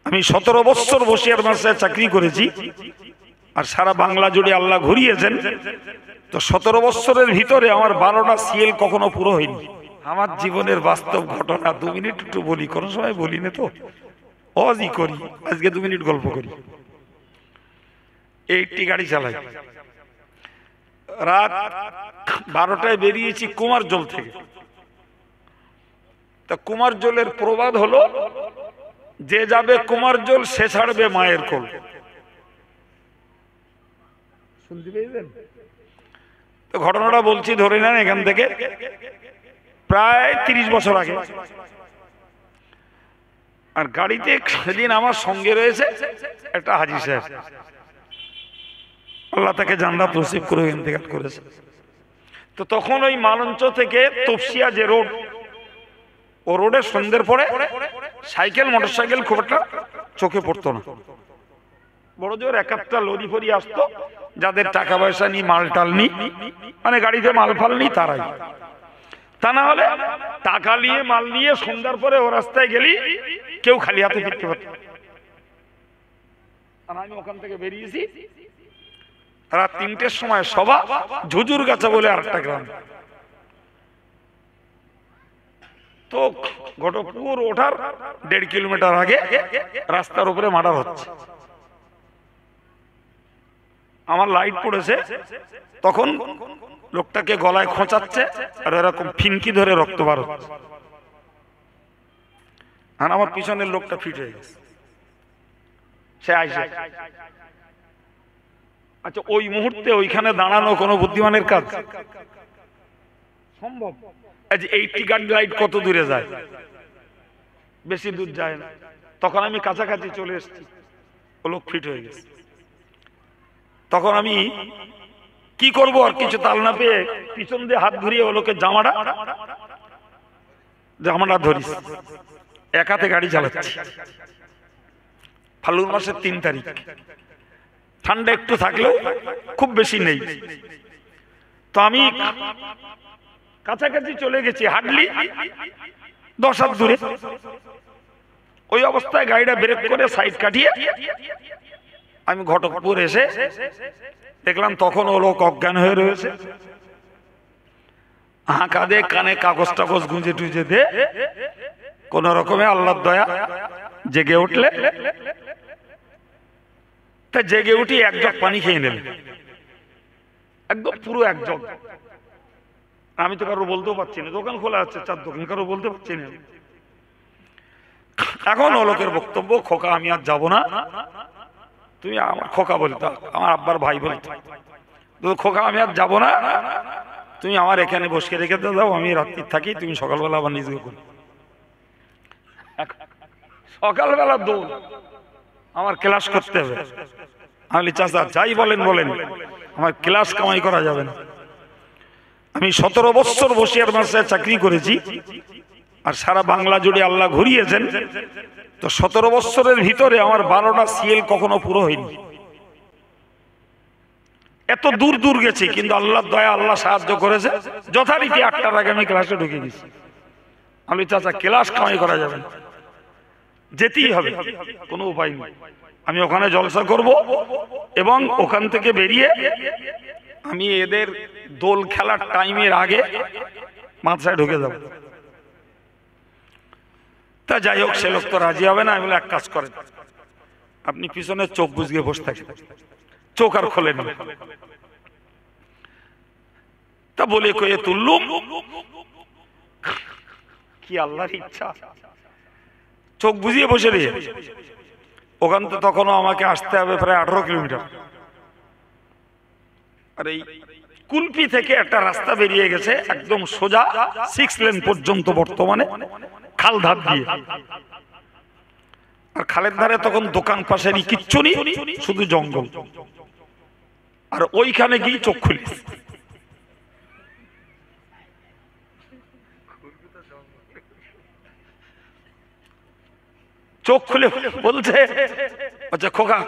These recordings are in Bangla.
আমি 17 বছর বসিয়ার মাদ্রাসায় চাকরি করেছি, আর সারা বাংলা জুড়ে আল্লাহ ঘুরিয়েছেন। তো 17 বছরের ভিতরে আমার 12টা সিএল কখনো পুরো হয়নি। আমার জীবনের বাস্তব ঘটনা 2 মিনিট একটু বলি, কোনো সময় বলি না তো, অজি করি, আজকে 2 মিনিট গল্প করি। 80 গাড়ি চালাই, রাত 12টায় বেরিয়েছি কুমারজল থেকে। তা কুমারজলের প্রবাদ হলো, যে যাবে কুমারজল সে ছাড়বে মায়ের কোল। শুনতে পেয়েছেন তো? ঘটনাটা বলছি, ধরে নেন এখান থেকে প্রায় 30 বছর আগে। আর গাড়িতে সেদিন আমার সঙ্গে রয়েছে একটা হাজী সাহেব, আল্লাহ তাকে জান্নাত নসিব করে ইন্তেকাল করেছে। তো তখন ওই মালঞ্চ থেকে তপসিয়া যে রোড, ও রোডে সন্ধ্যের পরে সাইকেল মোটরসাইকেল খুব একটা চোখে পড়তো না। বড় জোর এক একটা লরি ফরি আসতো, যাদের টাকা পয়সা নি, মাল টাল নি, মানে গাড়িতে মাল ফাল নি, তারাই। তা না হলে টাকা নিয়ে মাল নিয়ে সন্ধ্যার পরে ও রাস্তায় গেলি কেউ খালি হাতে ফিরতে পারত। আমি ওখান থেকে বেরিয়েছি রাত 3টের সময়, সভা ঝুজুরগাছা বলে আরেকটা গ্রাম। তো ঘটকপুর ওঠার 1.5 কিলোমিটার আগে রাস্তার উপরে মার্ডার হচ্ছে। আমার লাইট পড়েছে, তখন লোকটাকে গলায় খোঁচাচ্ছে আর এরকম ফিনকি ধরে রক্ত বার হচ্ছে। আর আমার পিছনের লোকটা ফিট হয়ে গেছে, সে আইসে। আচ্ছা, ওই মুহূর্তে ওইখানে দাঁড়ানো কোনো বুদ্ধিমানের কাজ সম্ভব? 80 গাড়ি লাইট কত দূরে যায়? বেশি দূর যায় না। তখন আমি কাছাকাছি চলে এসেছি, ও লোক ফিট হয়ে গেছে। তখন আমি কি করব, আর কিছু তাল না পেয়ে পিছন দিয়ে হাত ঘুরিয়ে ও লোকের জামাটা ধরিস। এক হাতে গাড়ি চালাচ্ছি, ফাল্গুন মাসের 3 তারিখ, ঠান্ডা একটু থাকলেও খুব বেশি নেই। তো আমি কাছাকাছি চলে গেছি, হাঁটলি 10 হাত দূরে। ওই অবস্থায় গাড়িটা ব্রেক করে সাইড কাটিয়ে আমি ঘটকপুর এসে দেখলাম তখন ও লোক অজ্ঞান হয়ে রয়েছে। হাঁকা দে, কানে কাগজ টাগজ গুঁজে টুজে দে, কোন রকমে আল্লাহর দয়া জেগে উঠলে। তা জেগে উঠি 1 জগ পানি খেয়ে নিল, একদম পুরো 1 জগ। আমি তো কারো বলতেও পারছি না, দোকান খোলা আছে, 4 দোকান, কারো বলতে পারছি না। এখন ও লোকের বক্তব্য, খোকা আমি আর যাবো না। তুমি আমার খোকা বলতো, আমার আব্বার ভাই বলতো, খোকা আমি আর যাবো না, তুমি আমার এখানে বসে রেখে দাও, আমি রাত্রি থাকি, তুমি সকালবেলা আবার নিজে করো। সকালবেলা দৌড়, আমার ক্লাস করতে হবে। আমি চাচা যাই বলেন বলেন, আমার ক্লাস কামাই করা যাবে না। আমি 17 বছর বসিয়ার মাদ্রাসায় চাকরি করেছি, আর সারা বাংলা জুড়ে আল্লাহ ঘুরিয়েছেন। তো 17 বছরের ভিতরে আমার 12টা সিএল কখনো পুরো হয়নি। এত দূর দূর গেছি, কিন্তু আল্লাহর দয়া, আল্লাহ সাহায্য করেছে। যথারীতি 8টার আগে আমি ক্লাসে ঢুকে গেছি। আমি চাচা ক্লাস কামাই করা যাবে না, যেতেই হবে, কোনো উপায় নেই। আমি ওখানে জলসা করব, এবং ওখান থেকে বেরিয়ে আমি এদের দোল খেলার টাইমের আগে মাদ্রাসায় ঢুকে যাব। তা যাই হোক, সে লোক তো রাজি হবে না। আমি বলে, এক কাজ করেন, আপনি পিছনে চোখ বুঝিয়ে বসে থাকেন, চোখ আর খোলেন। তা বলে কয়ে তুললুম, কি আল্লাহর ইচ্ছা, চোখ বুঝিয়ে বসে রে। ওখান থেকে তখনও আমাকে আসতে হবে প্রায় 18 কিলোমিটার। আর এই কুলপি থেকে একটা রাস্তা বেরিয়ে গেছে একদম সোজা 6 লেন পর্যন্ত, বর্তমানে খাল ধার দিয়ে। আর খালের ধারে তখন দোকান পাশেরই কিচ্ছু নেই, শুধু জঙ্গল। আর ওইখানে গিয়ে চোখ খুলি, চোখ খুলে বলছে, আচ্ছা খোকা,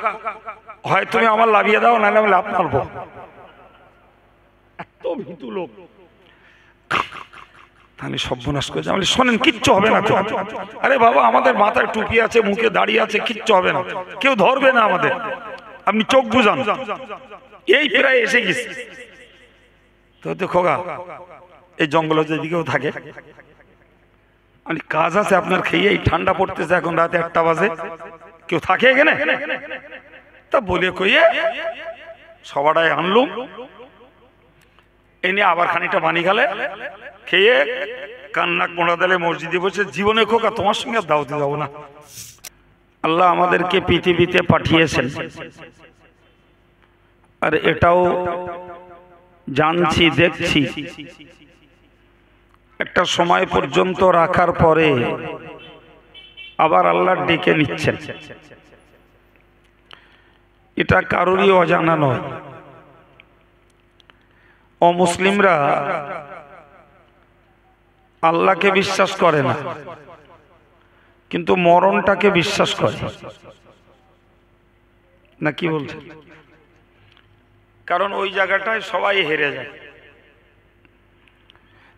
হয় তুমি আমার লাভিয়ে দাও, নাহলে আমি লাভ মারবো। এত ভীতু লোক। তাহলে সর্বনাশ করেছে। আমি শোনেন, কিচ্ছু হবে না। আরে বাবা, আমাদের মাথায় টুপি আছে, মুখে দাঁড়িয়ে আছে, কিচ্ছু হবে না, কেউ ধরবে না আমাদের, আপনি চোখ বুঝান। এই প্রায় এসে গেছি। তো খোকা, এই জঙ্গলের যেদিকেও থাকে, আমি কাজ আছে আপনার, খেয়ে এই ঠান্ডা পড়তেছে, এখন রাতে 1টা বাজে, কেউ থাকে এখানে? তা বলে কইয়ে সবাটাই আনলুম, এনে আবার খানিকটা পানি খালে, খেয়ে কান্নাক মোড়া দিলে মসজিদে বসে, জীবনে খোকা তোমার সঙ্গে দাওয়াতে যাবো না। আল্লাহ আমাদেরকে পৃথিবীতে পাঠিয়েছেন, আর এটাও জানছি, দেখছি, একটা সময় পর্যন্ত রাখার পরে আবার আল্লাহ ডেকে নিচ্ছেন। এটা কারোরই অজানা নয়। অমুসলিমরা আল্লাহকে বিশ্বাস করে না, কিন্তু মরণটাকে বিশ্বাস করে না, কি বলছে? কারণ ওই জায়গাটায় সবাই হেরে যায়।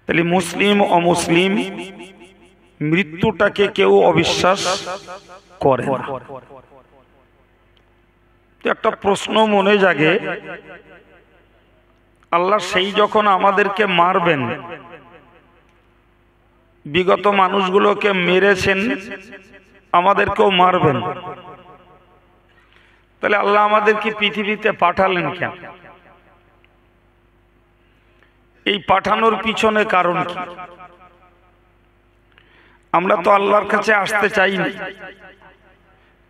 তাহলে মুসলিম অমুসলিম মৃত্যুটাকে কেউ অবিশ্বাস করে না। একটা প্রশ্ন মনে জাগে, আল্লাহ সেই যখন আমাদেরকে মারবেন, বিগত মানুষগুলোকে মেরেছেন, আমাদেরকেও মারবেন, তাহলে আল্লাহ আমাদেরকে পৃথিবীতে পাঠালেন কেন? এই পাঠানোর পিছনে কারণ কি? আমরা তো আল্লাহর কাছে আসতে চাইনি,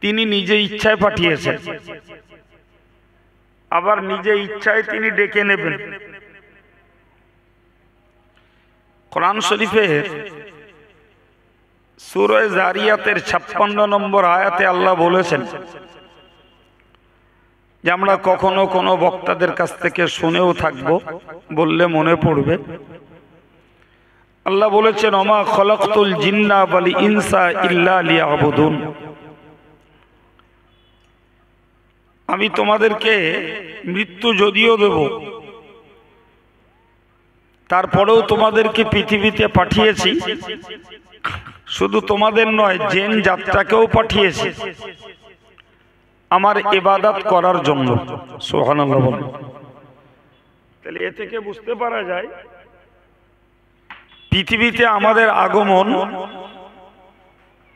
তিনি নিজে ইচ্ছায় পাঠিয়েছেন, আবার নিজে ইচ্ছায় তিনি ডেকে নেবেন। কোরআন শরীফের সূরা জারিয়াতের 56 নম্বর আয়াতে আল্লাহ বলেছেন যে আমরা কখনো কোনো বক্তাদের কাছ থেকে শুনেও থাকবো, বললে মনে পড়বে। আল্লাহ বলেছেন, ওমা খলাকতুল জিন্না ওয়াল ইনসা ইল্লা লিয়াবুদুন, আমি তোমাদেরকে মৃত্যু যদিও দেব, তারপরেও তোমাদেরকে পৃথিবীতে পাঠিয়েছি, শুধু তোমাদের নয়, জিন জাতটাকেও পাঠিয়েছি আমার ইবাদত করার জন্য। সুবহানাল্লাহ বলেন। তাহলে এ থেকে বুঝতে পারা যায় পৃথিবীতে আমাদের আগমন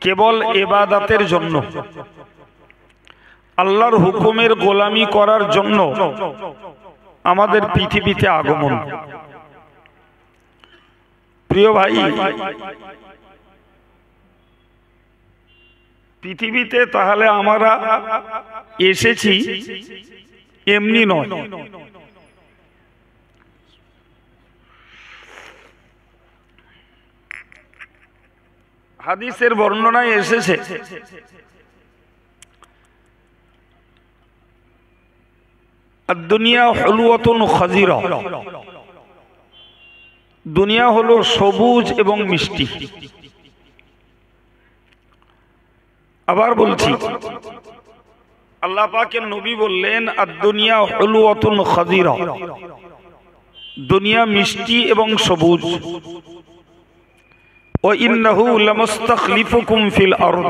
কেবল ইবাদতের জন্য, আল্লাহর হুকুমের গোলামি করার জন্য আমাদের পৃথিবীতে আগমন। প্রিয় ভাই, পৃথিবীতে তাহলে আমরা এসেছি এমনি নয়। হাদিসের বর্ণনায় এসেছে, দুনিয়া হলুয়াতুন খাজিরা, দুনিয়া হলো সবুজ এবং মিষ্টি। আবার বলছি, আল্লাহ পাকের নবী বললেন, আদ-দুনিয়া হলুয়াতুন খাজিরা, দুনিয়া মিষ্টি এবং সবুজ। ওয়া ইন্নাহু লামুস্তাখলিফুকুম ফিল আরদ,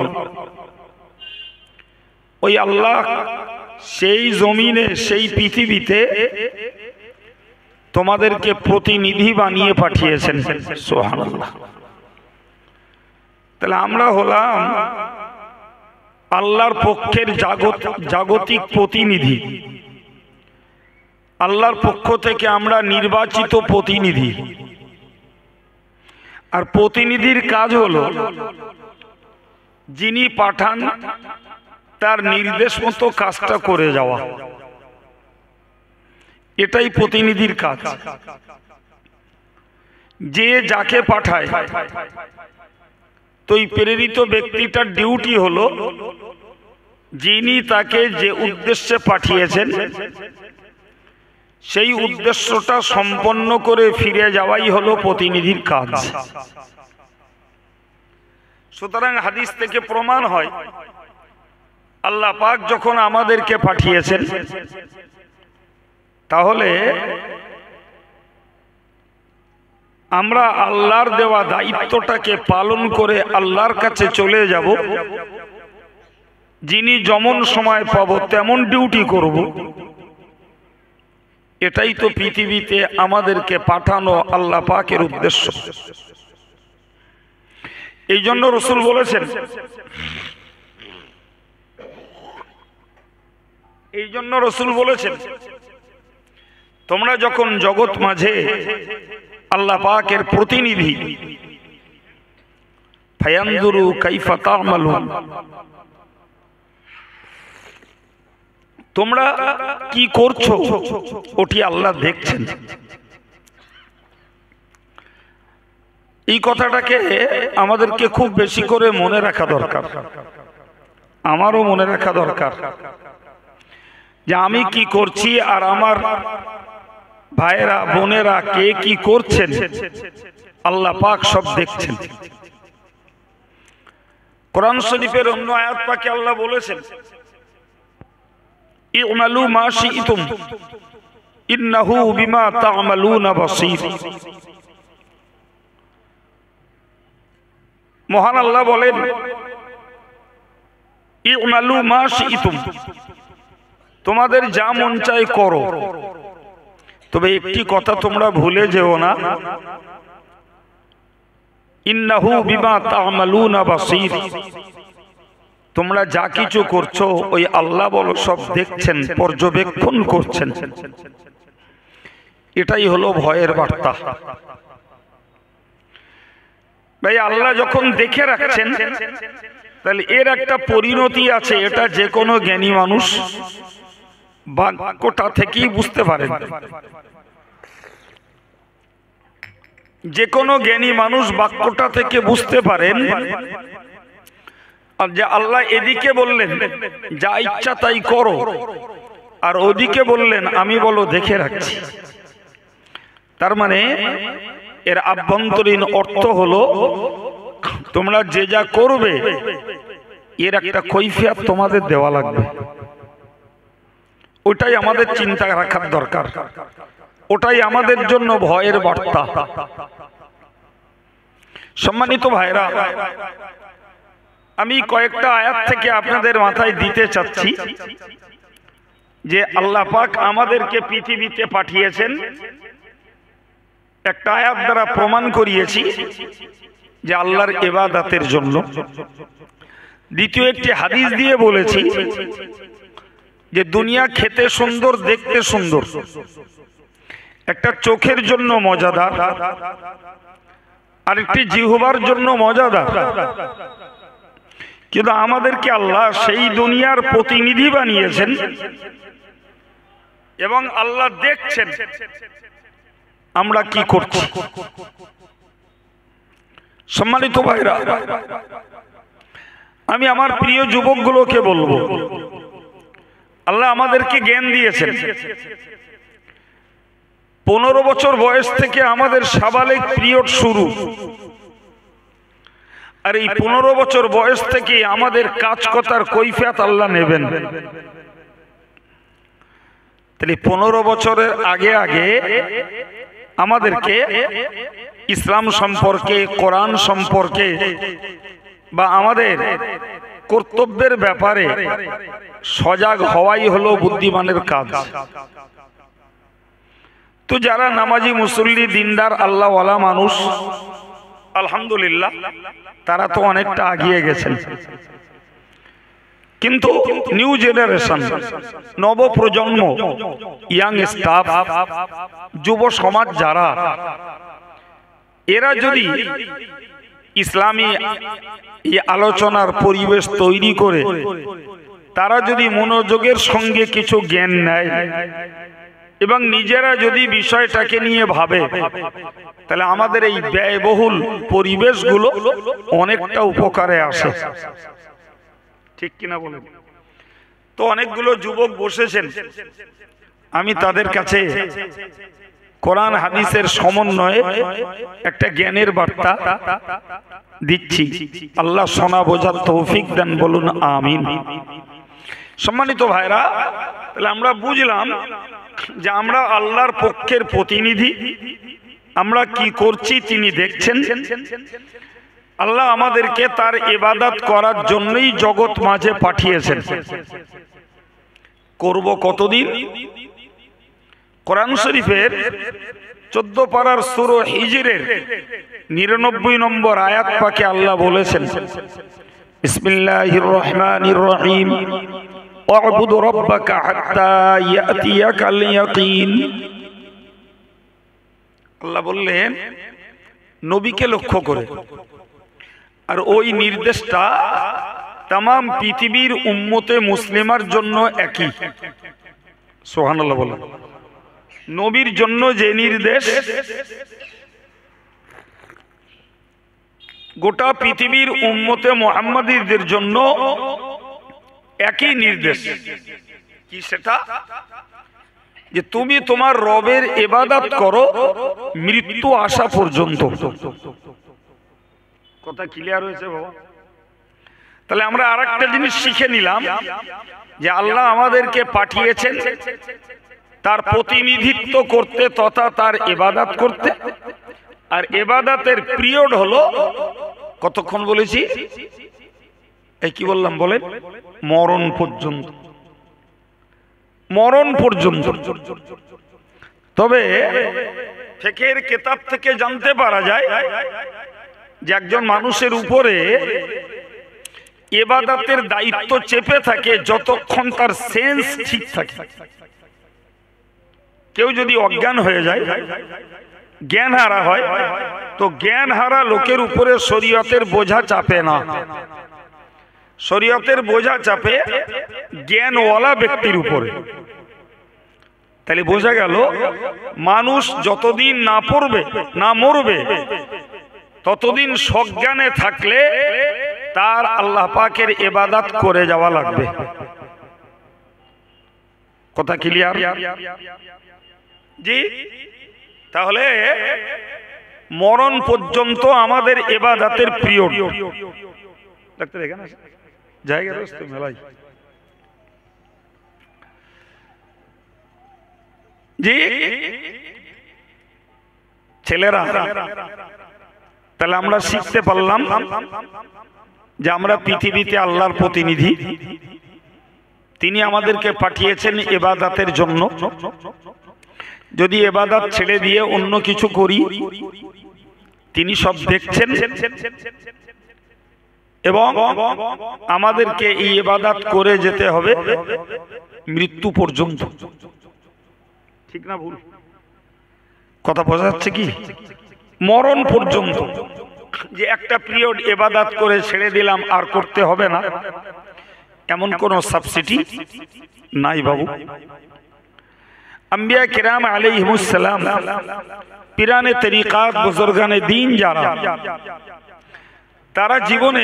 ওই আল্লাহ সেই জমিনে, সেই পৃথিবীতে তোমাদেরকে প্রতিনিধি বানিয়ে পাঠিয়েছেন। সুবহানাল্লাহ। তাহলে আমরা হলাম আল্লাহর পক্ষের জাগতিক প্রতিনিধি, আল্লাহর পক্ষ থেকে আমরা নির্বাচিত প্রতিনিধি। আর প্রতিনিধির কাজ হলো যিনি পাঠান তার নির্দেশ মতো কাজটা করে যাওয়া, এটাই প্রতিনিধির কাজ। যে যাকে পাঠায়, তো এই প্রেরিত ব্যক্তিটার ডিউটি হলো যিনি তাকে যে উদ্দেশ্যে পাঠিয়েছেন সেই উদ্দেশ্যটা সম্পন্ন করে ফিরে যাওয়াই হলো প্রতিনিধির কাজ। সুতরাং হাদিস থেকে প্রমাণ হয়, আল্লাহ পাক যখন আমাদেরকে পাঠিয়েছেন, তাহলে আমরা আল্লাহর দেওয়া দায়িত্বটাকে পালন করে আল্লাহর কাছে চলে যাব, যিনি যেমন সময় পাবো তেমন ডিউটি করব। এটাই তো পৃথিবীতে আমাদেরকে পাঠানো আল্লাহ পাকের উদ্দেশ্য। এই জন্য রাসূল বলেছেন, তোমরা যখন জগৎ মাঝে আল্লাহ পাকের প্রতিনিধি, ফায়ানজুরু কাইফা তা'মালুন, তোমরা কি করছো ওটি আল্লাহ দেখছেন। এই কথাটাকে আমাদেরকে খুব বেশি করে মনে রাখা দরকার, আমারও মনে রাখা দরকার যে আমি কি করছি আর আমার ভাইয়েরা বোনেরা কে কি করছেন আল্লাহ পাক সব দেখছেন। কোরআন শরীফের অন্য আয়াত পাকে আল্লাহ বলেছেন, ই'মালু মা শি'তুম ইন্নাহু বিমা তা'মালুনা বাসীর। মহান আল্লাহ বলেন, ই'মালু মা শি'তুম, তোমাদের যা মন চায় করো, তবে একটি কথা তোমরা ভুলে যেও না, ইন্নাহু বিমা তা'মালুনা বাসীর, তোমরা যা কিছু করছো ওই আল্লাহ বলো সব দেখছেন, পর্যবেক্ষণ করছেন। এটাই হলো ভয়ের বার্তা। ভাই আল্লাহ যখন দেখে রাখছেন, তাহলে এর একটা পরিণতি আছে, এটা যে কোনো জ্ঞানী মানুষ বাক্যটা থেকেই বুঝতে পারেন। যে কোনো জ্ঞানী মানুষ বাক্যটা থেকে বুঝতে পারেন আর যে আল্লাহ এদিকে বললেন যা ইচ্ছা তাই করো, আর ওদিকে বললেন আমি বলো দেখে রাখছি। তার মানে এর আভ্যন্তরীণ অর্থ হলো তোমরা যে যা করবে এর একটা কৈফিয়ত তোমাদের দেওয়া লাগবে। ওটাই আমাদের চিন্তা রাখার দরকার, ওটাই আমাদের জন্য ভয়ের বার্তা। সম্মানিত ভাইরা, আমি কয়েকটা আয়াত থেকে আপনাদের মাথায় দিতে চাচ্ছি যে আল্লাহ পাক আমাদেরকে পৃথিবীতে পাঠিয়েছেন। একটা আয়াত দ্বারা প্রমাণ করিয়েছি যে আল্লাহর ইবাদতের জন্য। দ্বিতীয় একটি হাদিস দিয়ে বলেছি যে দুনিয়া খেতে সুন্দর, দেখতে সুন্দর, একটা চোখের জন্য মজাদার, আর একটি জিহ্বার জন্য মজাদার, কিন্তু আমাদেরকে আল্লাহ সেই দুনিয়ার প্রতিনিধি বানিয়েছেন এবং আল্লাহ দেখছেন আমরা কি করছি। সম্মানিত ভাইরা, আমি আমার প্রিয় যুবকগুলোকে বলবো, আল্লাহ আমাদেরকে জ্ঞান দিয়েছেন। 15 বছর বয়স থেকে আমাদের সাবালেক পিরিয়ড শুরু, আর এই 15 বছর বয়স থেকে আমাদের কাজ কথার কৈফিয়ত আল্লাহ নেবেন। তাহলে 15 বছরের আগে আগে আমাদেরকে ইসলাম সম্পর্কে, কোরআন সম্পর্কে বা আমাদের কর্তব্যের ব্যাপারে সজাগ হওয়াই হলো বুদ্ধিমানের কাজ। তো যারা নামাজি, মুসল্লি, দিনদার, আল্লাহওয়ালা মানুষ, আলহামদুলিল্লাহ তারা তো অনেকটা এগিয়ে গেছেন। কিন্তু নিউ জেনারেশন, নবপ্রজন্ম, ইয়াং স্টাফ, যুব সমাজ যারা, এরা যদি ইসলামী এই আলোচনার পরিবেশ তৈরি করে তারা যদি মনোযোগের সঙ্গে কিছু জ্ঞান নেয় এবং নিজেরা যদি বিষয়টাকে নিয়ে ভাবে, তাহলে আমাদের এই ব্যয়বহুল পরিবেশগুলো অনেকটা উপকারে আসে। ঠিক কিনা বলেন? তো অনেকগুলো যুবক বসেছেন, আমি তাদের কাছে কোরআন হাদিসের সমন্বয়ে একটা জ্ঞানের বার্তা দিচ্ছি। আল্লাহ শোনা বোঝার তৌফিক দেন, বলুন আমিন। সম্মানিত ভাইরা, তাহলে আমরা বুঝলাম যে আমরা আল্লাহর পক্ষের প্রতিনিধি আমরা কি করছি তিনি দেখছেন। আল্লাহ আমাদেরকে তার ইবাদত করার জন্যই জগৎ মাঝে পাঠিয়েছেন। করব কতদিন? কোরআন শরীফের 14 পারার সূরা হিজরের 99 নম্বর আয়াত পাকে আল্লাহ বলেছেন, বিসমিল্লাহির রহমানির রহিম, ওয়া'বুদ রাব্বাকা হাত্তা ইয়াতিয়াকাল ইয়াকিন। আল্লাহ বললেন নবীকে লক্ষ্য করে, আর ওই নির্দেশটা তামাম পৃথিবীর উম্মতে মুসলিমার জন্য একই। সুবহানাল্লাহ বলেন। নবীর জন্য যে নির্দেশ, গোটা পৃথিবীর উম্মতে মুহাম্মাদীদের জন্য একই নির্দেশ। কি সেটা? যে তুমি তোমার রবের ইবাদত করো মৃত্যু আসা পর্যন্ত। কথা ক্লিয়ার হয়েছে বাবা? তাহলে আমরা আরেকটা জিনিস শিখে নিলাম যে আল্লাহ আমাদেরকে পাঠিয়েছেন তার প্রতিনিধিত্ব করতে তথা তার ইবাদত করতে। আর ইবাদতের পিরিয়ড হলো কতক্ষণ বলেছি? এই কি বললাম বলেন? মরণ পর্যন্ত। মরণ পর্যন্ত। তবে ফিকহের কিতাব থেকে জানতে পারা যায় যে একজন মানুষের উপরে ইবাদতের দায়িত্ব চেপে থাকে যতক্ষণ তার সেন্স ঠিক থাকে। কেউ যদি অজ্ঞান হয়ে যায়, জ্ঞান হারা হয়, তো জ্ঞান হারা লোকের উপরে শরীয়তের বোঝা চাপে না। শরীয়তের বোঝা চাপে জ্ঞানওয়ালা ব্যক্তির উপরে। তাহলে বোঝা গেল মানুষ যতদিন না পড়বে না মরবে ততদিন সজ্ঞানে থাকলে তার আল্লাহ পাকের ইবাদত করে যাওয়া লাগবে। কথা ক্লিয়ার? জি। তাহলে মরণ পর্যন্ত আমাদের ইবাদতের পিরিয়ড। ডাক্তার এখানে জায়গা রয়েছে মেলাই। জি ছেলেরা, তাহলে আমরা শিখতে পারলাম যে আমরা পৃথিবীতে আল্লাহর প্রতিনিধি। তিনি আমাদেরকে পাঠিয়েছেন ইবাদতের জন্য। যদি ইবাদত ছেড়ে দিয়ে অন্য কিছু করি তিনি সব দেখছেন এবং আমাদেরকে এই ইবাদত করে যেতে হবে মৃত্যু পর্যন্ত। ঠিক না ভুল? কথা বোঝা যাচ্ছে কি? মরণ পর্যন্ত। যে একটা পিরিয়ড ইবাদত করে ছেড়ে দিলাম আর করতে হবে না, এমন কোন সাবসিডি নাই বাবু। আম্বিয়া কিরাম আলাইহিমুস সালাম, পিরানে তরিকাত, বুজুর্গানে দ্বীন যারা, তারা জীবনে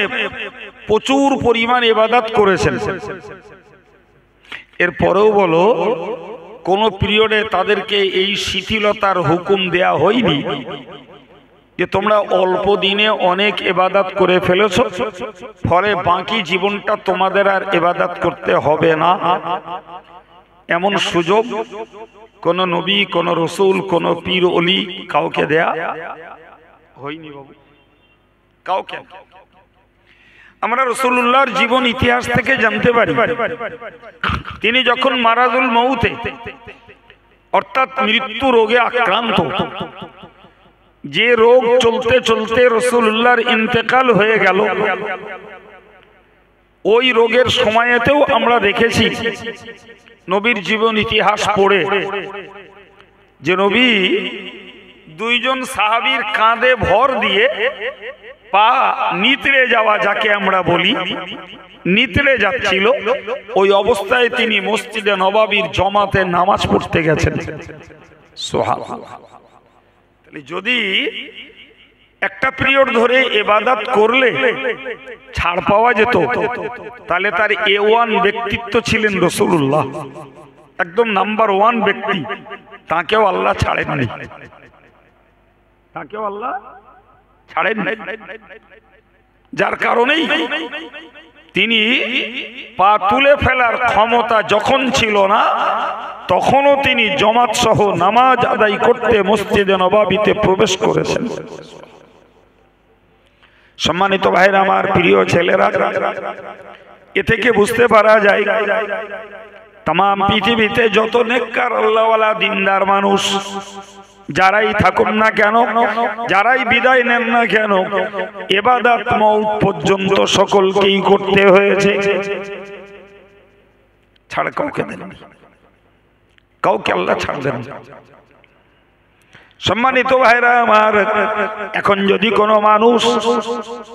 প্রচুর পরিমাণ ইবাদত করেছেন। এরপরেও বলো কোন পিরিয়ডে তাদেরকে এই শিথিলতার হুকুম দেয়া হয়নি যে তোমরা অল্প দিনে অনেক ইবাদত করে ফেলেছো, ফলে বাকি জীবনটা তোমাদের আর ইবাদত করতে হবে না। এমন সুযোগ কোন নবী, কোন রসুল, কোন পীর ওলি কাউকে দেয়া হয়নি বাবু, কাউকে। আমরা রাসূলুল্লাহর জীবন ইতিহাস থেকে জানতে পারি তিনি যখন মারাজুল মউতে অর্থাৎ মৃত্যু রোগে আক্রান্ত, যে রোগ চলতে চলতে রাসূলুল্লাহর ইন্তেকাল হয়ে গেল, ওই রোগের সময়তেও আমরা দেখেছি নবীর জীবন ইতিহাস পড়ে যে নবী দুইজন সাহাবীর কাঁধে ভর দিয়ে পা নিতড়ে যাওয়া, যাকে আমরা বলি নিতড়ে যাচ্ছিল, ওই অবস্থায় তিনি মসজিদে নববীর জমাতে নামাজ পড়তে গেছেন। সুবহানাল্লাহ। যদি একটা পিরিয়ড ধরে ইবাদত করলে ছাড় পাওয়া যেত, তাহলে তার A1 ব্যক্তিত্ব ছিলেন রাসূলুল্লাহ, একদম নাম্বার 1 ব্যক্তি। তাকেও আল্লাহ ছাড়েননি, তাকেও আল্লাহ ছাড়েননি। যার কারণেই তিনি পা তুলে ফেলার ক্ষমতা যখন ছিল না, তখনও তিনি জামাত সহ নামাজ আদায় করতে মসজিদে নববীতে প্রবেশ করেছেন। সম্মানিত ভাইরা আমার, প্রিয় ছেলেরা, এ থেকে বুঝতে পারা যায় তাম পৃথিবীতে যত নেককার আল্লাহওয়ালা দিনদার মানুষ যারাই থাকুন না কেন, যারাই বিদায় নেন না কেন, ইবাদত মওত পর্যন্ত সকলকেই করতে হয়েছে, ছাড় কাউকে দেন, কাউকে আল্লাহ ছাড় দেন। সম্মানিত ভাইরা আমার, এখন যদি কোনো মানুষ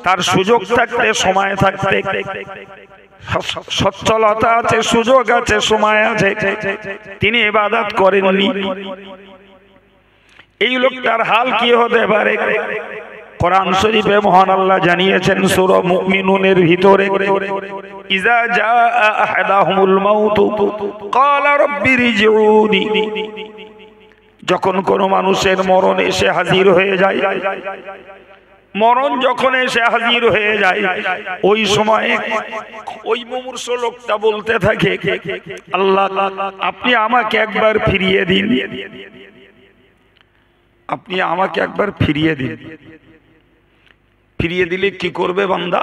তার সুযোগ থাকতে, সময় থাকতে, সচ্ছলতা আছে, সুযোগ আছে, সময় আছে, তিনি ইবাদত করেননি, এই লোকটার হাল কি হতে পারে? কোরআন শরীফে মহান আল্লাহ জানিয়েছেন সূরা মুমিনুনের ভিতরে, ইজা জাআ আহাদাহুমুল মাউত ক্বালা রাব্বিরজিউনি, যখন কোন মানুষের মরণ এসে হাজির হয়ে যায়, মরণ যখন এসে হাজির হয়ে যায়, ওই সময়ে ওই মুমূর্ষ লোকটা বলতে থাকে, আল্লাহ আপনি আমাকে একবার ফিরিয়ে দিন, আপনি আমাকে একবার ফিরিয়ে দিন। ফিরিয়ে দিলে কি করবে বান্দা?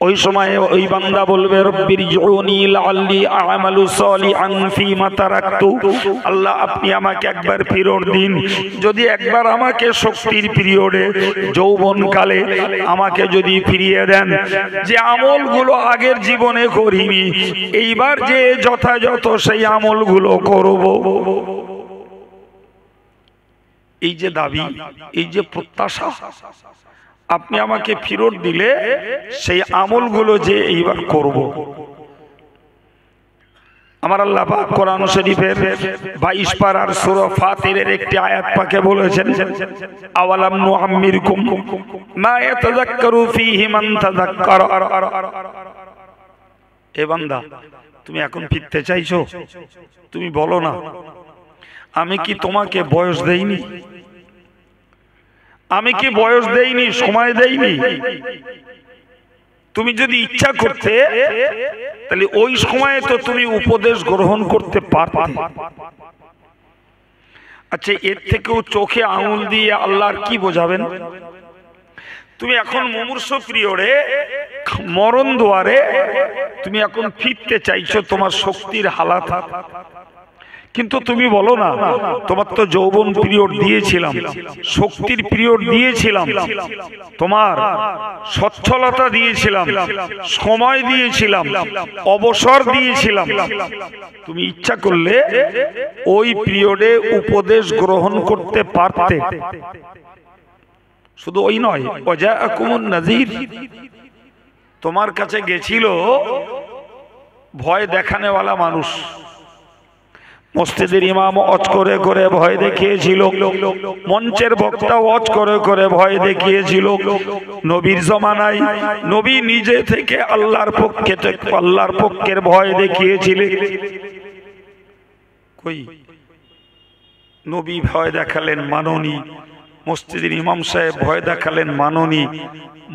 ওই সময়ে ওই বান্দা বলবে, রব্বিরজিউনি লাআল্লি আ'মালু সালিহান ফীমা তারাকতু, আল্লাহ আপনি আমাকে একবার ফিরিয়ে দিন, যদি একবার আমাকে শক্তির পিরিয়ডে, যৌবনকালে আমাকে যদি ফিরিয়ে দেন, যে আমলগুলো আগের জীবনে করিনি, এইবার যে যথাযথ সেই আমলগুলো করব। এই যে দাবি, এই যে প্রত্যাশা, আপনি আমাকে ফিরত দিলে সেই আমলগুলো যে এইবার করব। আমার আল্লাহ পাক কোরআন শরীফের 22 পারার সূরা ফাতিরের একটি আয়াত পাকে বলেছেন, আওয়ালাম নুআম্মিরকুম মা ইয়াতাযাক্কারু ফীহি মান তাযাক্কারা। এ বান্দা, তুমি এখন ফিরতে চাইছো? তুমি বলো না, আমি কি তোমাকে বয়স দেইনি? আমি কি বয়স দেইনি, সময় দেইনি? তুমি যদি ইচ্ছা করতে, তাহলে ওই সময়ে তো তুমি উপদেশ গ্রহণ করতে পারতে। আচ্ছা, এর থেকেও চোখে আঙুল দিয়ে আল্লাহর কি বোঝাবেন? তুমি এখন মুমূর্ষ পিরিয়ডে, মরণ দুয়ারে, তুমি এখন ফিরতে চাইছো তোমার শক্তির হালাত, কিন্তু তুমি বলো না, তোমার তো যৌবন পিরিয়ড দিয়েছিলাম, শক্তির পিরিয়ড দিয়েছিলাম, তোমার সচ্ছলতা দিয়েছিলাম, সময় দিয়েছিলাম, অবসর দিয়েছিলাম, তুমি ইচ্ছা করলে ওই পিরিয়ডে উপদেশ গ্রহণ করতে পারতে। শুধু ওই নয়, ওয়াজাআকুমুন নাযীর, তোমার কাছে গেছিল ভয় দেখানেওয়ালা মানুষ, মসজিদের ইমাম ওয়াজ করে করে ভয় দেখিয়েছিল, মঞ্চের বক্তা ওয়াজ করে করে ভয় দেখিয়েছিল। নবীর জমানায় নবী নিজে থেকে আল্লাহর পক্ষের ভয় দেখিয়েছিলেন। কই নবী ভয় দেখালেন, মাননি। মসজিদের ইমাম সাহেব ভয় দেখালেন, মাননি।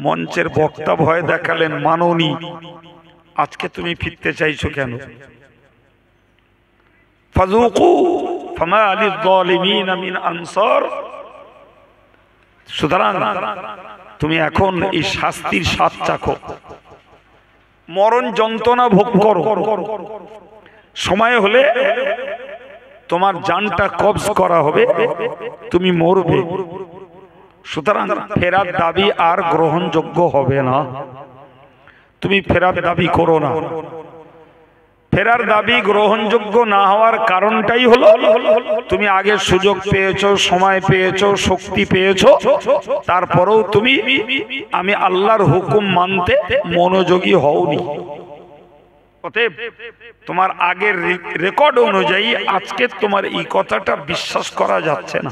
মঞ্চের বক্তা ভয় দেখালেন, মাননি। আজকে তুমি ফিরতে চাইছো কেন? ফাযুকু ফামা লিয-যালিমিনা মিন আনসার। সুতরাং তুমি এখন এই শাস্তির স্বাদ চাখো, মরণ যন্ত্রণা ভোগ করো। সময় হলে তোমার জানটা কবজ করা হবে, তুমি মরবে। সুতরাং ফেরার দাবি আর গ্রহণযোগ্য হবে না। তুমি ফেরার দাবি করো না। ফেরার দাবি গ্রহণযোগ্য না হওয়ার কারণটাই হলো, তুমি আগে সুযোগ পেয়েছো, সময় পেয়েছো, শক্তি পেয়েছো, তারপরেও তুমি আমি আল্লাহর হুকুম মানতে মনোযোগী হওনি। অতএব তোমার আগের রেকর্ড অনুযায়ী আজকে তোমার এই কথাটা বিশ্বাস করা যাচ্ছে না।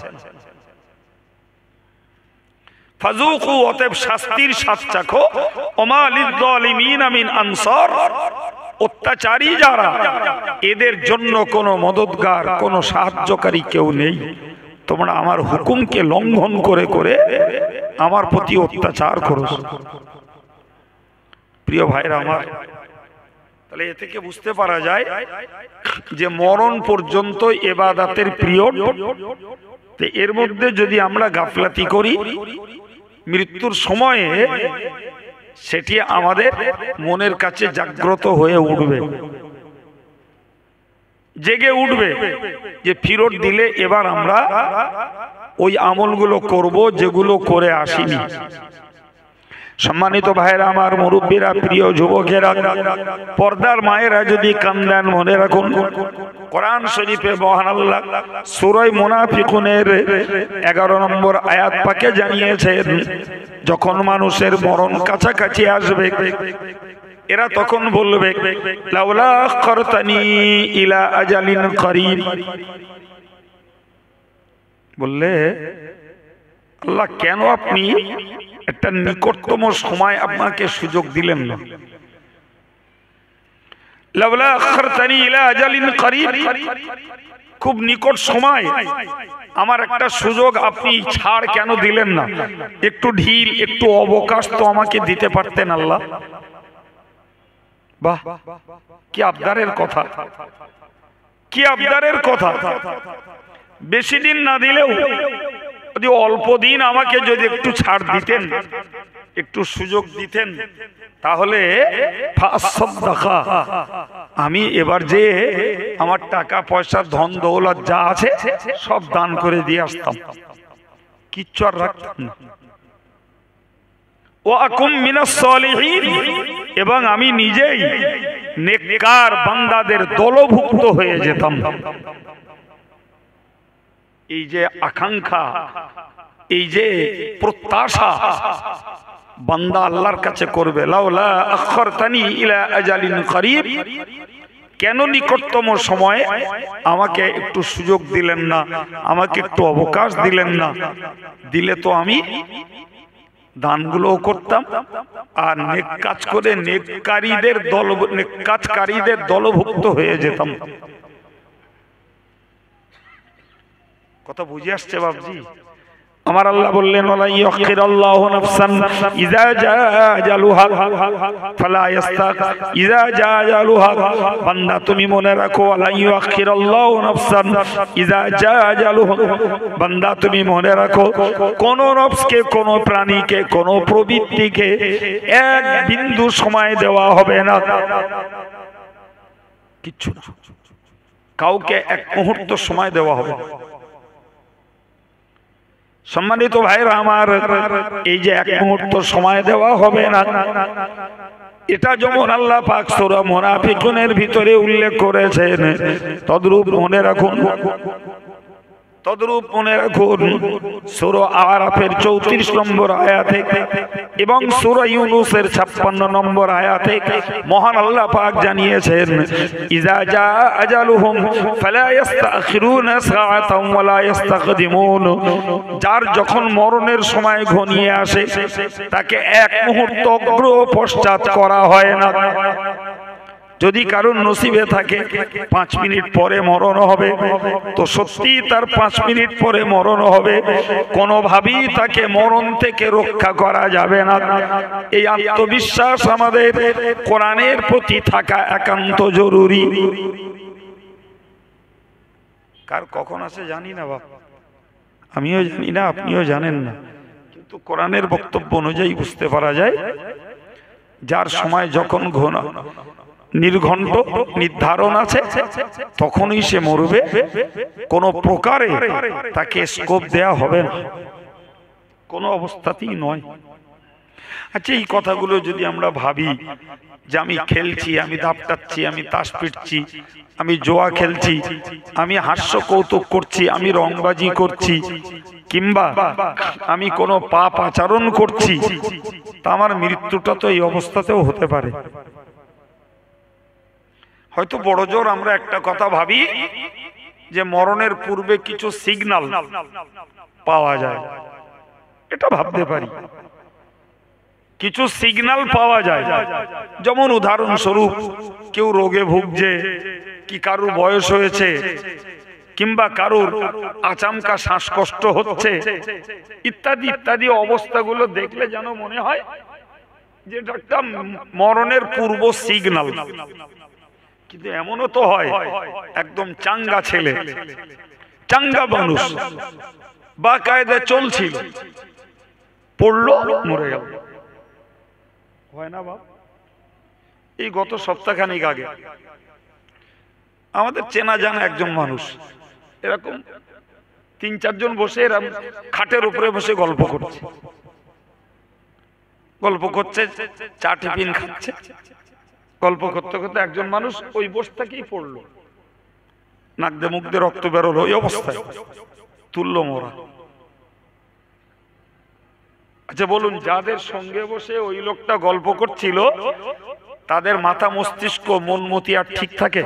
ফাযুকু, অতএব শাস্তির স্বাদ চাখো। ওমা লিয-যালিমিনা মিন আনসার, অত্যাচারী যারা, এদের জন্য কোনো মদতগার, কোনো সাহায্যকারী কেউ নেই। তোমরা আমার হুকুমকে লঙ্ঘন করে করে আমার প্রতি অত্যাচার করো। প্রিয় ভাইরা আমার, তাহলে এ থেকে বুঝতে পারা যায় যে মরণ পর্যন্ত ইবাদতের পিরিয়ড। এর মধ্যে যদি আমরা গাফলাতি করি, মৃত্যুর সময়ে সেটি আমাদের মনের কাছে জাগ্রত হয়ে উঠবে, জেগে উঠবে যে ফিরত দিলে এবার আমরা ওই আমলগুলো করব যেগুলো করে আসিনি। সম্মানিত ভাইরা আমার, মুরব্বীরা, প্রিয় যুবকেরা, পর্দার মায়েরা যদি কান্দেন মনে রাখুন কোরআন শরীফে মহান আল্লাহ সূরা মুনাফিকুনের 11 নম্বর আয়াত পাকে জানিয়েছেন, যখন মানুষের মরণ কাছাকাছি আসবে এরা তখন বলবে লাউলা আখরতানি ইলা আজালিন করিব, বললে আল্লাহ কেন আপনি একটা নিকটতম সময় আপনাকে সুযোগ দিলেন না। লাউলা আখরতানি ইলা আজালিন করিব, খুব নিকট সময় আমার একটা সুযোগ আপনি ছাড় কেন দিলেন না, একটু ঢিল একটু অবকাশ তো আমাকে দিতে পারতেন আল্লাহ। বাহ, কি আবদারের কথা, কি আবদারের কথা। বেশি দিন না দিলেও যদি অল্প দিন আমাকে যদি একটু ছাড় দিতেন, একটু সুযোগ দিতেন, তাহলে আমি এবার যে আমার টাকা পয়সা ধন দৌলত যা আছে সব দান করে দিয়ে আসতাম, কিচ্ছু আর রাখতাম না। এবং আমি নিজেই নেককার বান্দাদের দলভুক্ত হয়ে যেতাম। এই যে আকাঙ্ক্ষা, এই যে প্রত্যাশা বান্দা আল্লাহর কাছে করবে, লাউলা আখরতানি ইলা আজালিন করিব, কেন নিকটতম সময়ে আমাকে একটু সুযোগ দিলেন না, আমাকে একটু অবকাশ দিলেন না, দিলে তো আমি দানগুলো করতাম আর নেক কাজ করে নেককারীদের দলভুক্ত হয়ে যেতাম। কথা বুঝে আসছে বাবজি? আমার আল্লাহ বললেন ওয়ালা ইউখিরাল্লাহু নাফসান ইযা জাআ আজালুহা ফালা ইযা জাআ আজালুহা, বান্দা তুমি মনে রাখো ওয়ালা ইউখিরাল্লাহু নাফসান ইযা জাআ আজালুহা, বান্দা তুমি মনে রাখো কোন নফসকে, কোন প্রাণীকে, কোন প্রবৃত্তিকে এক বিন্দু সময় দেওয়া হবে না, কিচ্ছু না, কাউকে এক মুহূর্ত সময় দেওয়া হবে। সম্মানিত ভাইরা আমার, এই যে এক মুহূর্ত সময় দেওয়া হবে না, এটা যেমন আল্লাহ পাক সূরা মুনাফিকুনের ভিতরে উল্লেখ করেছেন, তদ্রূপ মনে রাখুন সূরা আরাফের 34 নম্বর আয়াতে এবং সূরা ইউনূসের 56 নম্বর আয়াতে মহান আল্লাহ পাক জানিয়েছেন, ইযা জা আজালুহুম ফালা ইস্তাখিরুনা সাআতান ওয়ালা ইস্তাকদিমুন, যার যখন মরণের সময় ঘনিয়ে আসে তাকে এক মুহূর্ত অগ্র পশ্চাৎ করা হয় না। যদি কারণ নসিবে থাকে 5 মিনিট পরে মরণ হবে, তো সত্যি তার 5 মিনিট পরে মরণ হবে, কোনোভাবেই তাকে মরণ থেকে রক্ষা করা যাবে না। এই আত্মবিশ্বাস আমাদের কোরআনের প্রতি থাকা একান্ত জরুরি। কার কখন আছে জানি না বাবা, আমিও জানি না, আপনিও জানেন না, কিন্তু কোরআনের বক্তব্য অনুযায়ী বুঝতে পারা যায় যার সময় যখন নির্ঘণ্ট নির্ধারণ আছে তখনই সে মরবে, কোনো প্রকারে তাকে স্কোপ দেয়া হবে না, কোনো অবস্থাতেই নয়। আচ্ছা, এই কথাগুলো যদি আমরা ভাবি যে আমি খেলছি, আমি দাপটাচ্ছি, আমি তাস পিটছি, আমি জোয়া খেলছি, আমি হাস্য কৌতুক করছি, আমি রংবাজি করছি, কিংবা আমি কোনো পাপ আচরণ করছি, তা আমার মৃত্যুটা তো এই অবস্থাতেও হতে পারে। হয়তো বড় জোর আমরা একটা কথা ভাবি যে মরণের পূর্বে কিছু সিগন্যাল পাওয়া যায়, এটা ভাবতে পারি, কিছু সিগন্যাল পাওয়া যায়। যেমন উদাহরণস্বরূপ কেউ রোগে ভুগছে, কি কারুর বয়স হয়েছে, কিংবা কারুর আচমকা শ্বাসকষ্ট হচ্ছে, ইত্যাদি ইত্যাদি অবস্থাগুলো দেখলে যেন মনে হয় যে এটা একটা মরণের পূর্ব সিগন্যাল। কিন্তু এমনও তো হয় একদম চাঙ্গা ছেলে, চাঙ্গা মানুষ, বা কায়দা চলছিল, পড়লো মরে গেল। হয় না বাপ? এই গত সপ্তাহখানিক আগে আমাদের চেনা জানা একজন মানুষ এরকম ৩-৪ জন বসে এরকম খাটের উপরে বসে গল্প করছে, চা টিফিন খাচ্ছে, গল্প করতে করতে একজন মানুষ ওই বসে থেকেই পড়লো, নাক দিয়ে মুখ দিয়ে রক্ত বেরোলো, ওই অবস্থায় তুললো মরা। আচ্ছা বলুন, যাদের সঙ্গে বসে ওই লোকটা গল্প করছিল তাদের মাথা মস্তিষ্ক মন মতি আর ঠিক থাকে?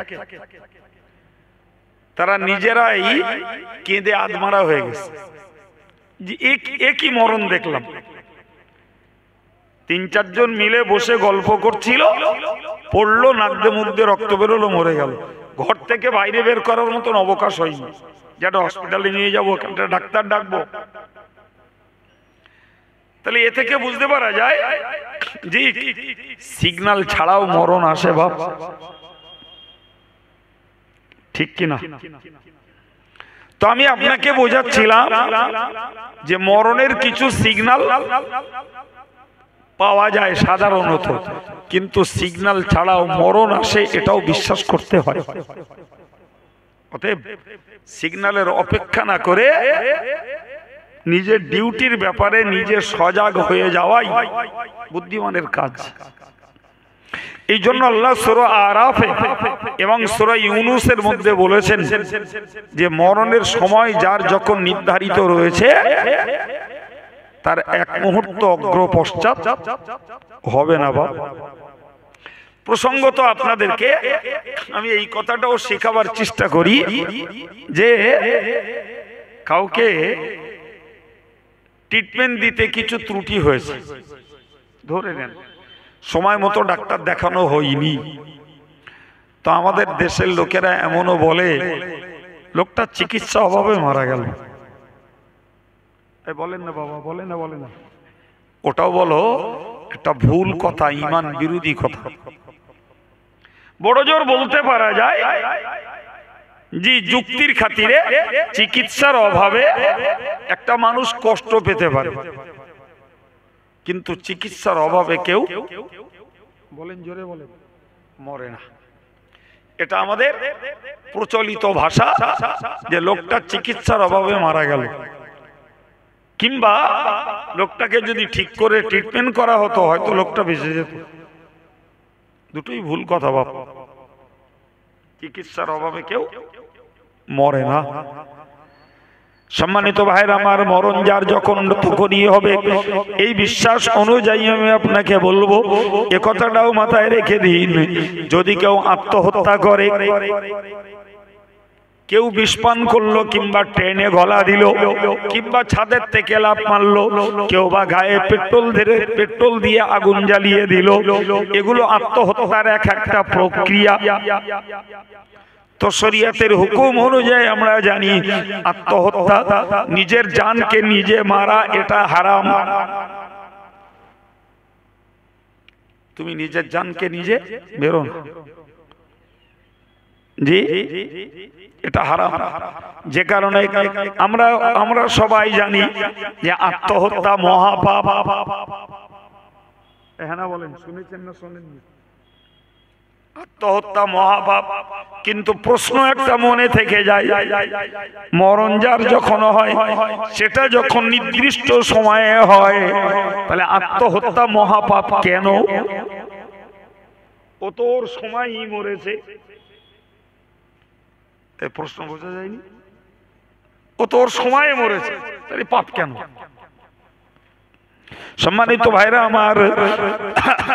তারা নিজেরাই কেঁদে আধমারা হয়ে গেছে। একই মরণ দেখলাম, ৩-৪ জন মিলে বসে গল্প করছিল, পড়লো, নাক দিয়ে মুখ দিয়ে রক্ত বেরোলো, মরে গেল। ঘর থেকে বাইরে বের করার মতন অবকাশ হয়নি, যেটা হসপিটালে নিয়ে যাবো, একটা ডাক্তার ডাকবো। তাহলে এ থেকে বুঝতে পারা যায় যে সিগন্যাল ছাড়াও মরণ আসে বাপ, ঠিক কিনা? তো আমি আপনাকে বোঝাচ্ছিলাম যে মরণের কিছু সিগন্যাল পাওয়া যায় সাধারণত, কিন্তু সিগন্যাল ছাড়াও মরণ আসে এটাও বিশ্বাস করতে হয়। অতএব সিগন্যালের অপেক্ষা না করে নিজের ডিউটির ব্যাপারে নিজে সজাগ হয়ে যাওয়াই বুদ্ধিমানের কাজ। এই জন্য আল্লাহ সূরা আরাফে এবং সূরা ইউনূসের মধ্যে বলেছেন যে মরণের সময় যার যখন নির্ধারিত রয়েছে তার এক মুহূর্ত অগ্র পশ্চাৎ হবে না বাপ। প্রসঙ্গত আপনাদেরকে আমি এই কথাটাও শেখাবার চেষ্টা করি যে কাউকে ট্রিটমেন্ট দিতে কিছু ত্রুটি হয়েছে, ধরে নেন সময় মতো ডাক্তার দেখানো হয়নি, তো আমাদের দেশের লোকেরা এমনও বলে লোকটা চিকিৎসা অভাবে মারা গেল। বলেন না বাবা, বলে না, বলে না, ওটাও বলো একটা ভুল কথা, ঈমান বিরোধী কথা। বড় জোর বলতে পারা যায় যে যুক্তির খাতিরে চিকিৎসার অভাবে একটা মানুষ কষ্ট পেতে পারে, কিন্তু চিকিৎসার অভাবে কেউ, বলেন জোরে বলেন, মরে না। এটা আমাদের প্রচলিত ভাষা যে লোকটা চিকিৎসার অভাবে মারা গেল, কিংবা লোকটাকে যদি ঠিক করে ট্রিটমেন্ট করা হতো হয়তো লোকটা বেঁচে যেত। দুটোই ভুল কথা বাপ। চিকিৎসার অভাবে কেউ মরে না। সম্মানিত ভাইরা আমার, মরণ যার যখন তখনই হবে এই বিশ্বাস অনুযায়ী আমি আপনাকে বলবো, এ কথাটাও মাথায় রেখে দিন, যদি কেউ আত্মহত্যা করে, কেউ বিষপান করলো, কিংবা ট্রেনে গলা দিল, কিংবা ছাদের থেকে লাফ মারলো, কেউ বা গায়ে পেট্রোল দিয়ে আগুন জ্বালিয়ে দিল, এগুলো আত্মহত্যার একটা প্রক্রিয়া। তো শরীয়তের হুকুম অনুযায়ী আমরা জানি আত্মহত্যা, নিজের জানকে নিজে মারা, এটা হারাম। তুমি নিজের জানকে নিজে বেরো না, জি এটা হারাম। যে কারণে আমরা সবাই জানি যে আত্মহত্যা মহাপাপ। হ্যাঁ না বলেন, শুনেছেন না শোনেননি? আত্মহত্যা মহাপাপ। কিন্তু প্রশ্ন একটা মনে থেকে যায়, মরণ যার যখন হয় সেটা যখন নির্দিষ্ট সময়ে হয়, তাহলে আত্মহত্যা মহাপাপ কেন? ও তো ওর সময়ই মরেছে, এই প্রশ্ন বোঝা যায়নি? ও তো ওর সময়ে মরেছে, তাহলে পাপ কেন? সম্মানিত ভাইরা আমার,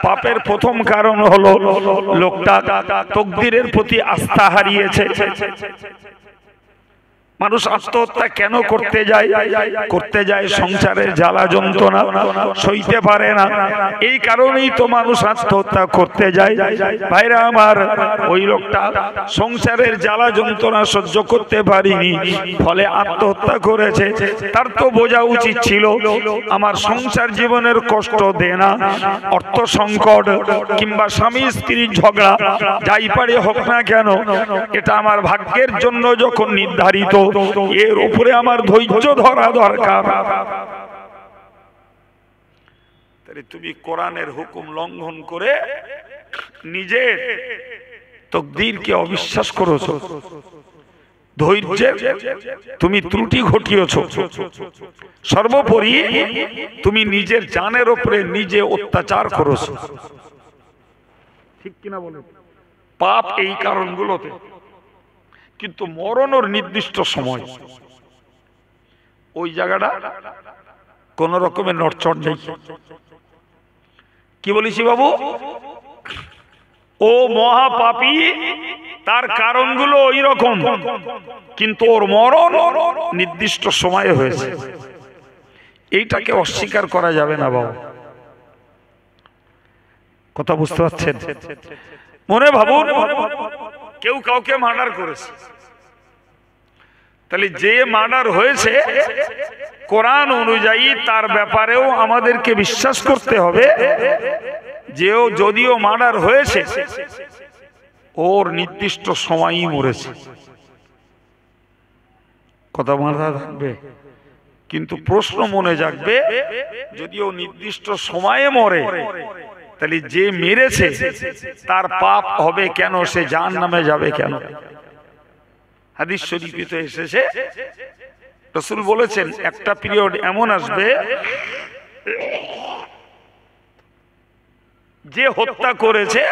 পাপের প্রথম কারণ হলো লোকটা তাকদীরের প্রতি আস্থা হারিয়েছে। মানুষ আত্মহত্যা কেন করতে যায়? করতে যায় সংসারের জ্বালা যন্ত্রণা সইতে পারে না, এই কারণেই তো মানুষ আত্মহত্যা করতে যায়। ভাইরা আমার, ওই লোকটা সংসারের জ্বালা যন্ত্রণা সহ্য করতে পারিনি, ফলে আত্মহত্যা করেছে। তার তো বোঝা উচিত ছিল আমার সংসার জীবনের কষ্ট দে না, অর্থ সংকট কিংবা স্বামী স্ত্রীর ঝগড়া যাই পারে হোক না কেন, এটা আমার ভাগ্যের জন্য যখন নির্ধারিত, এর উপরে আমার ধৈর্য ধরা দরকার। তাহলে তুমি কোরআনের হুকুম লঙ্ঘন করে নিজের তকদীরকে অবিশ্বাস করেছো, ধৈর্যের তুমি ত্রুটি ঘটিয়েছো, সর্বোপরি তুমি নিজের জানের উপরে নিজে অত্যাচার করেছো। ঠিক কিনা বলে? পাপ এই কারণগুলোতে, কিন্তু মরণের নির্দিষ্ট সময়, ওই জায়গাটা কোন রকমের নড়চড় নেই। কি বলিস বাবু? ও মহাপাপী, তার কারণগুলো ওই রকম, কিন্তু ওর মরণ নির্দিষ্ট সময়ে হয়েছে, এইটাকে অস্বীকার করা যাবে না বাবু। কথা বুঝতে পারছেন? মনে ভাবুন, কেউ কাউকে মার্ডার করেছে, তাহলে যে মার্ডার হয়েছে কোরআন অনুযায়ী তার ব্যাপারেও আমাদেরকে বিশ্বাস করতে হবে যে ও যদিও মার্ডার হয়েছে ওর নির্দিষ্ট সময়ই মরেছে। কথা মাথা থাকবে, কিন্তু প্রশ্ন মনে জাগবে, যদিও নির্দিষ্ট সময়ে মরে, তাহলে যে মেরেছে তার পাপ হবে কেন? সে জাহান্নামে যাবে কেন? হাদিস শরীফে তো এসেছে, রাসূল বলেছেন একটা পিরিয়ড এমন আসবে যে হত্যা করেছে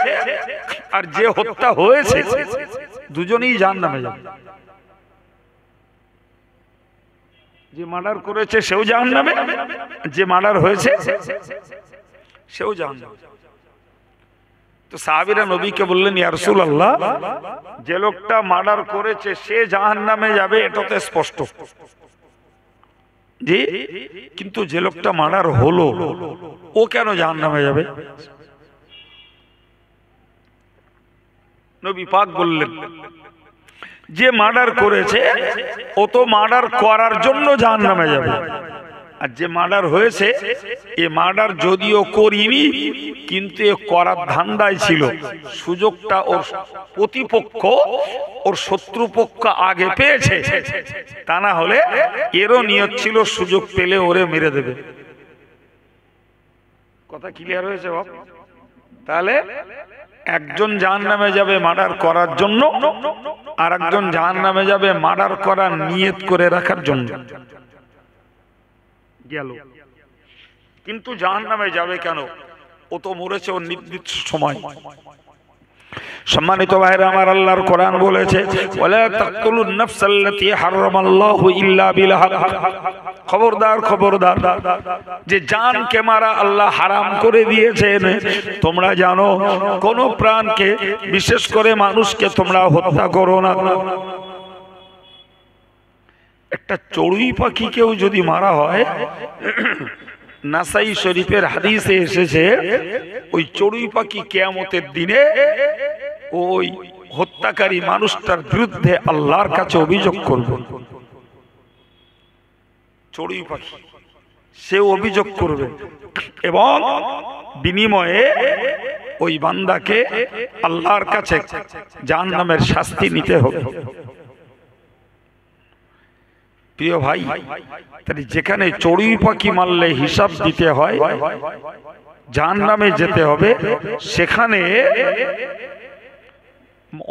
আর যে হত্যা হয়েছে দুজনেই জাহান্নামে যাবে। যে মার্ডার করেছে সেও জাহান্নামে, যে মার্ডার হয়েছে সেও জাহান্নামে। তো সাহাবীরা নবীকে বললেন, ইয়া রাসূলুল্লাহ, যে লোকটা মার্ডার করেছে সে জাহান্নামে যাবে, এটা তো স্পষ্ট। জি, কিন্তু যে লোকটা মার্ডার হলো ও কেন জাহান্নামে যাবে? নবী পাক বললেন, যে মার্ডার করেছে ও তো মার্ডার করার জন্য জাহান্নামে যাবে, আর যে মার্ডার হয়েছে এ মার্ডার যদিও করিনি কিন্তু এ করার ধান্দায় ছিল, সুযোগটা ওর প্রতিপক্ষ ওর শত্রুপক্ষ আগে পেয়েছে, তা না হলে এরও নিয়ত ছিল সুযোগ পেলে ওরে মেরে দেবে। কথা ক্লিয়ার হয়েছে বাপ? তাহলে একজন জাহান্নামে যাবে মার্ডার করার জন্য, আর একজন জাহান্নামে যাবে মার্ডার করার নিয়ত করে রাখার জন্য। গেল, কিন্তু জাহান্নামে যাবে কেন? ও তো মরেছে ওর নির্দিষ্ট সময়। সম্মানিত ভাইরা আমার, আল্লাহর কোরআন বলেছে, ওয়ালা তাকতুলুন নাফসাল্লাতী হারামাল্লাহু ইল্লা বিল হক। খবরদার খবরদার, যে জানকে মারা আল্লাহ হারাম করে দিয়েছেন। তোমরা জানো কোন প্রাণকে, বিশেষ করে মানুষকে তোমরা হত্যা করো না। একটা চড়ুই পাখিকেও যদি মারা হয়, নাসাই শরীফের হাদিসে এসেছে, ওই চড়ুই পাখি কিয়ামতের দিনে ওই হত্যাকারী মানুষটার বিরুদ্ধে আল্লাহর কাছে অভিযোগ করবে। চড়ুই পাখি সে অভিযোগ করবে এবং বিনিময়ে ওই বান্দাকে আল্লাহর কাছে জাহান্নামের শাস্তি নিতে হবে। প্রিয় ভাই, তাহলে যেখানে চড়ুই পাখি মারলে হিসাব দিতে হয়, জাহান্নামে যেতে হবে, সেখানে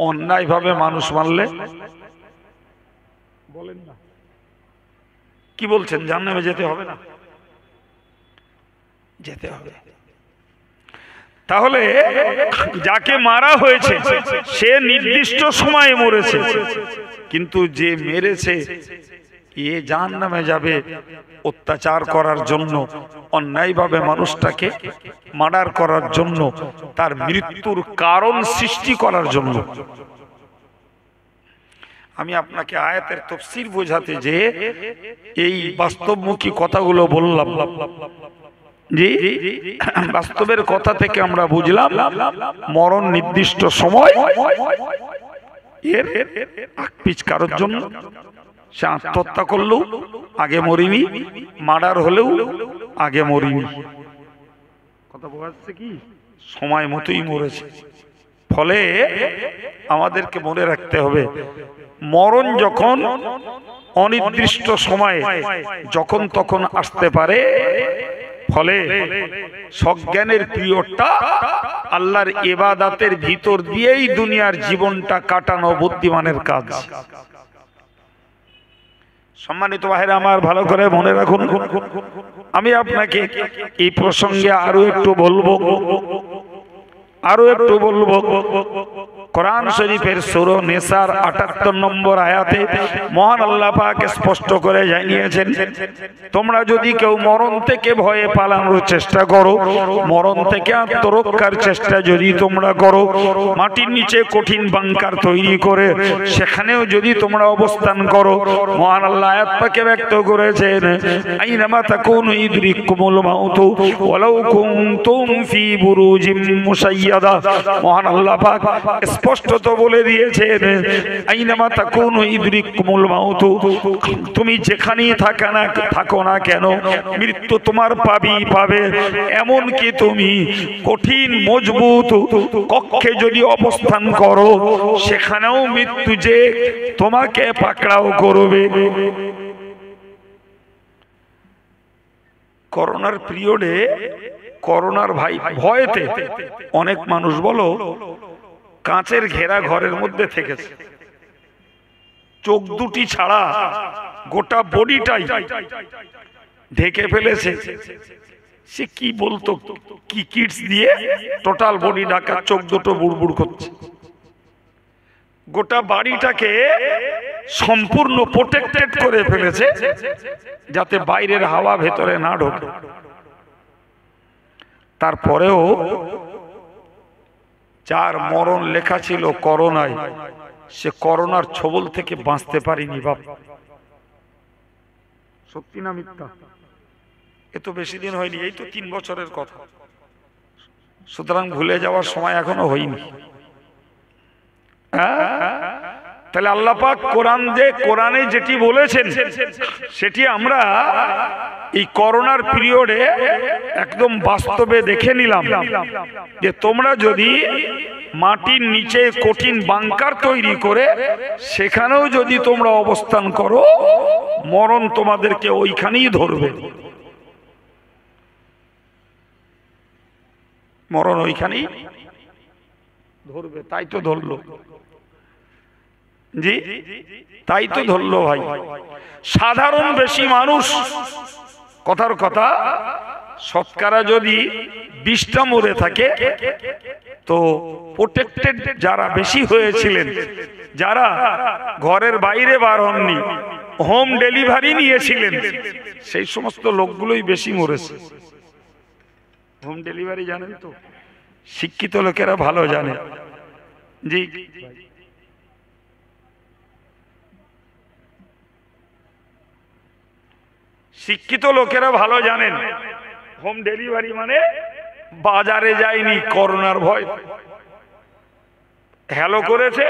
অন্যায়ভাবে মানুষ মারলে বলেন না, কি বলছেন? জাহান্নামে যেতে হবে না? যেতে হবে। তাহলে যাকে মারা হয়েছে সে নির্দিষ্ট সময়ে মরেছে, কিন্তু যে মেরেছে এ জাহান্নামে যাবে অত্যাচার করার জন্য, অন্যায়ভাবে মানুষটাকে মার্ডার করার জন্য, তার মৃত্যুর কারণ সৃষ্টি করার জন্য। আমি আপনাকে আয়াতের তাফসীর বোঝাতে যে এই বাস্তবমুখী কথাগুলো বললাম, জি বাস্তবের কথা থেকে আমরা বুঝলাম মরণ নির্দিষ্ট সময়, এর আকপিচ কারোর জন্য, সে আত্মহত্যা করলেও আগে মরিনি, মার্ডার হলেও আগে মরিনি, কথা বোঝাচ্ছে কি সময় মতোই মরেছে। ফলে আমাদেরকে মনে রাখতে হবে মরণ যখন অনির্দিষ্ট সময়ে যখন তখন আসতে পারে, ফলে সজ্ঞানের পিরিয়ডটা আল্লাহর ইবাদতের ভিতর দিয়েই দুনিয়ার জীবনটা কাটানো বুদ্ধিমানের কাজ। সম্মানিত ভাইরা আমার, ভালো করে মনে রাখুন, আমি আপনাকে এই প্রসঙ্গে আরো একটু বলবো। কোরআন শরীফের সূরা নিসার ৭৮ নম্বর আয়াতে মহান আল্লাহ পাক স্পষ্ট করে জানিয়েছেন, তোমরা যদি কেউ মরণ থেকে ভয়ে পালানোর চেষ্টা করো, মরণ থেকে আত্মরক্ষার চেষ্টা যদি তোমরা করো, মাটির নিচে কঠিন বাংকার তৈরি করে সেখানেও যদি তোমরা অবস্থান করো, মহান আল্লাহ আয়াত পাকে ব্যক্ত করেছেন, আইনামা তাকুনু ইদরিকুমুল মাউতু ওয়ালাউ কুনতুম ফি বুরুজিম মুশাইয়াদা। মহান আল্লাহ পাক স্পষ্টত বলে দিয়েছেন, আইনামা তাকুনু ইদরিকুমুল মাউতু, তুমি যেখানেই থাকো না কেন মৃত্যু তোমার পাবে। এমন কি তুমি কঠিন মজবুত কক্ষে যদি অবস্থান করো, সেখানেও মৃত্যু যে তোমাকে পাকড়াও করবে। করোনার পিরিয়ডে, করোনার ভয়েতে অনেক মানুষ বলো কাঁচের ঘেরা ঘরের মধ্যে থেকেছে, চোখ দুটি ছাড়া গোটা বডিটাই ঢেকে ফেলেছে। সে কি বলতো, কি কিটস দিয়ে টোটাল বডি ঢাকা, চোখ দুটো বুড়বুড় করছে। গোটা বাড়িটাকে সম্পূর্ণ প্রোটেক্টেড করে ফেলেছে যাতে বাইরের হাওয়া ভেতরে না ঢোকে। তারপরেও যার মরণ লেখা ছিল করোনায়, সে করোনার ছবল থেকে বাঁচতে পারিনি। বাপ, সত্যি না মিথ্যা? এ তো বেশি দিন হয়নি, এই তো 3 বছরের কথা। সুতরাং ভুলে যাওয়ার সময় এখনো হয়নি। তাহলে আল্লাহ পাক কোরআনে যেটি বলেছেন সেটি আমরা এই করোনার পিরিয়ডে একদম বাস্তবে দেখে নিলাম যে তোমরা যদি মাটির নিচে কঠিন বাংকার তৈরি করে সেখানেও যদি তোমরা অবস্থান করো, মরণ তোমাদেরকে ওইখানেই ধরবে। মরণ ওইখানেই ধরবে। তাই তো ধরলো, জি তাই তো ধরলো ভাই। সাধারণ বেশি মানুষ, কথার কথা, শতকরা যদি 20টা মরে থাকে, তো প্রোটেক্টেড যারা বেশি হয়েছিলেন, যারা ঘরের বাইরে বার হননি, হোম ডেলিভারি নিয়েছিলেন, সেই সমস্ত লোকগুলোই বেশি মরেছে। হোম ডেলিভারি জানেন তো, শিক্ষিত লোকেরা ভালো জানে। জি, শিক্ষিত লোকেরা ভালো জানেন হোম ডেলিভারি মানে বাজারে যায়নি করোনার ভয়, হ্যালো করেছে,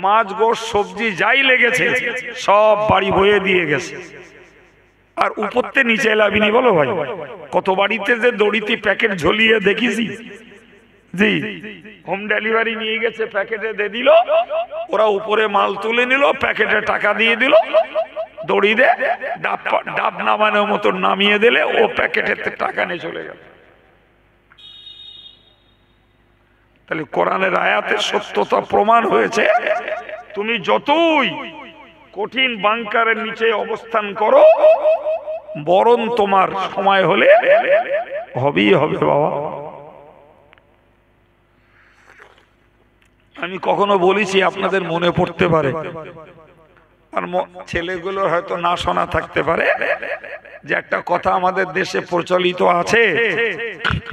মাছ গোশ সবজি যাই লেগেছে সব বাড়ি বয়ে দিয়ে গেছে, আর উপরতে নিচে লাভিনি। বলো ভাই, কত বাড়িতে যে দড়িতে প্যাকেট ঝুলিয়ে দেখিছি। জি, হোম ডেলিভারি নিয়ে গেছে, প্যাকেটে দিয়ে দিল, ওরা উপরে মাল তুলে নিল, প্যাকেটে টাকা দিয়ে দিল, দড়ি দে ডাব নামানোর মতো নামিয়ে দিলে ও প্যাকেটের টাকা নিয়ে চলে গেল। তাহলে কোরআনের আয়াতের সত্যতা প্রমাণ হয়েছে। তুমি যতই কঠিন বাংকারের নিচে অবস্থান করো, বরং তোমার সময় হলে হবেই হবে। বাবা, আমি কখনো বলেছি, আপনাদের মনে পড়তে পারে, আর ছেলেগুলোর হয়তো না শোনা থাকতে পারে, যে একটা কথা আমাদের দেশে প্রচলিত আছে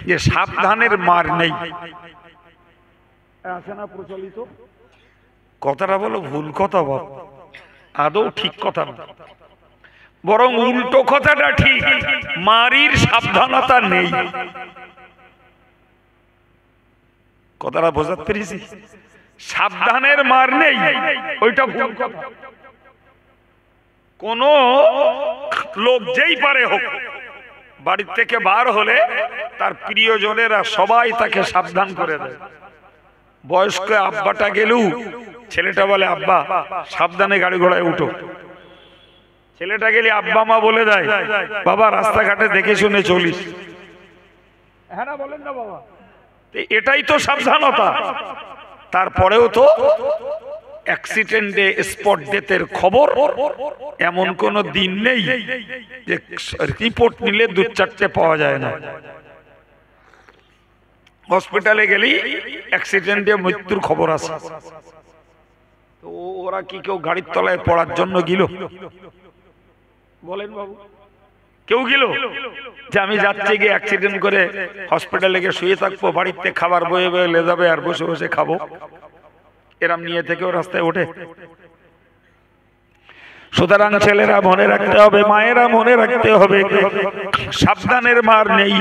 যে সাবধানের মার নেই। আছে না প্রচলিত কথাটা বলো ভুল কথা বল, আদৌ ঠিক কথা না, বরং উল্টো কথাটা ঠিক, মারির সাবধানতা নেই। কথাটা বোঝাতে পেরেছি? সাবধানের মার নেই, ওইটা ভুল কথা। কোন লোক যেই পারে হোক, বাড়ির থেকে বার হলে তার প্রিয়জনেরা সবাই তাকে সাবধান করে দেয়। বয়স্ক আব্বাটা গেলেও ছেলেটা বলে, আব্বা সাবধানে গাড়ি ঘোড়ায় উঠো। ছেলেটা গেলে আব্বা মা বলে দেয়, বাবা রাস্তাঘাটে দেখে শুনে চলিস। হ্যাঁ না বলেন না বাবা? এটাই তো সাবধানতা। তারপরেও তো অ্যাক্সিডেন্টে স্পট ডেথের খবর এমন কোন দিন নেই যে রিপোর্ট নিলে 2-4টে পাওয়া যায় না। হসপিটালে গেলেই অ্যাক্সিডেন্টে মৃত্যুর খবর আছে। তো ওরা কি কেউ গাড়ির তলায় পড়ার জন্য গেল? বলেন বাবু, কেউ গেল যে আমি যাচ্ছি গিয়ে অ্যাক্সিডেন্ট করে হসপিটালে গিয়ে শুয়ে থাকবো, বাড়িতে খাবার বয়ে বয়ে লে যাবে আর বসে বসে খাবো, এরম নিয়ে থেকেও রাস্তায় ওঠে? সুতরাং ছেলেরা মনে রাখতে হবে, মায়েরা মনে রাখতে হবে, সাবধানের মার নেই,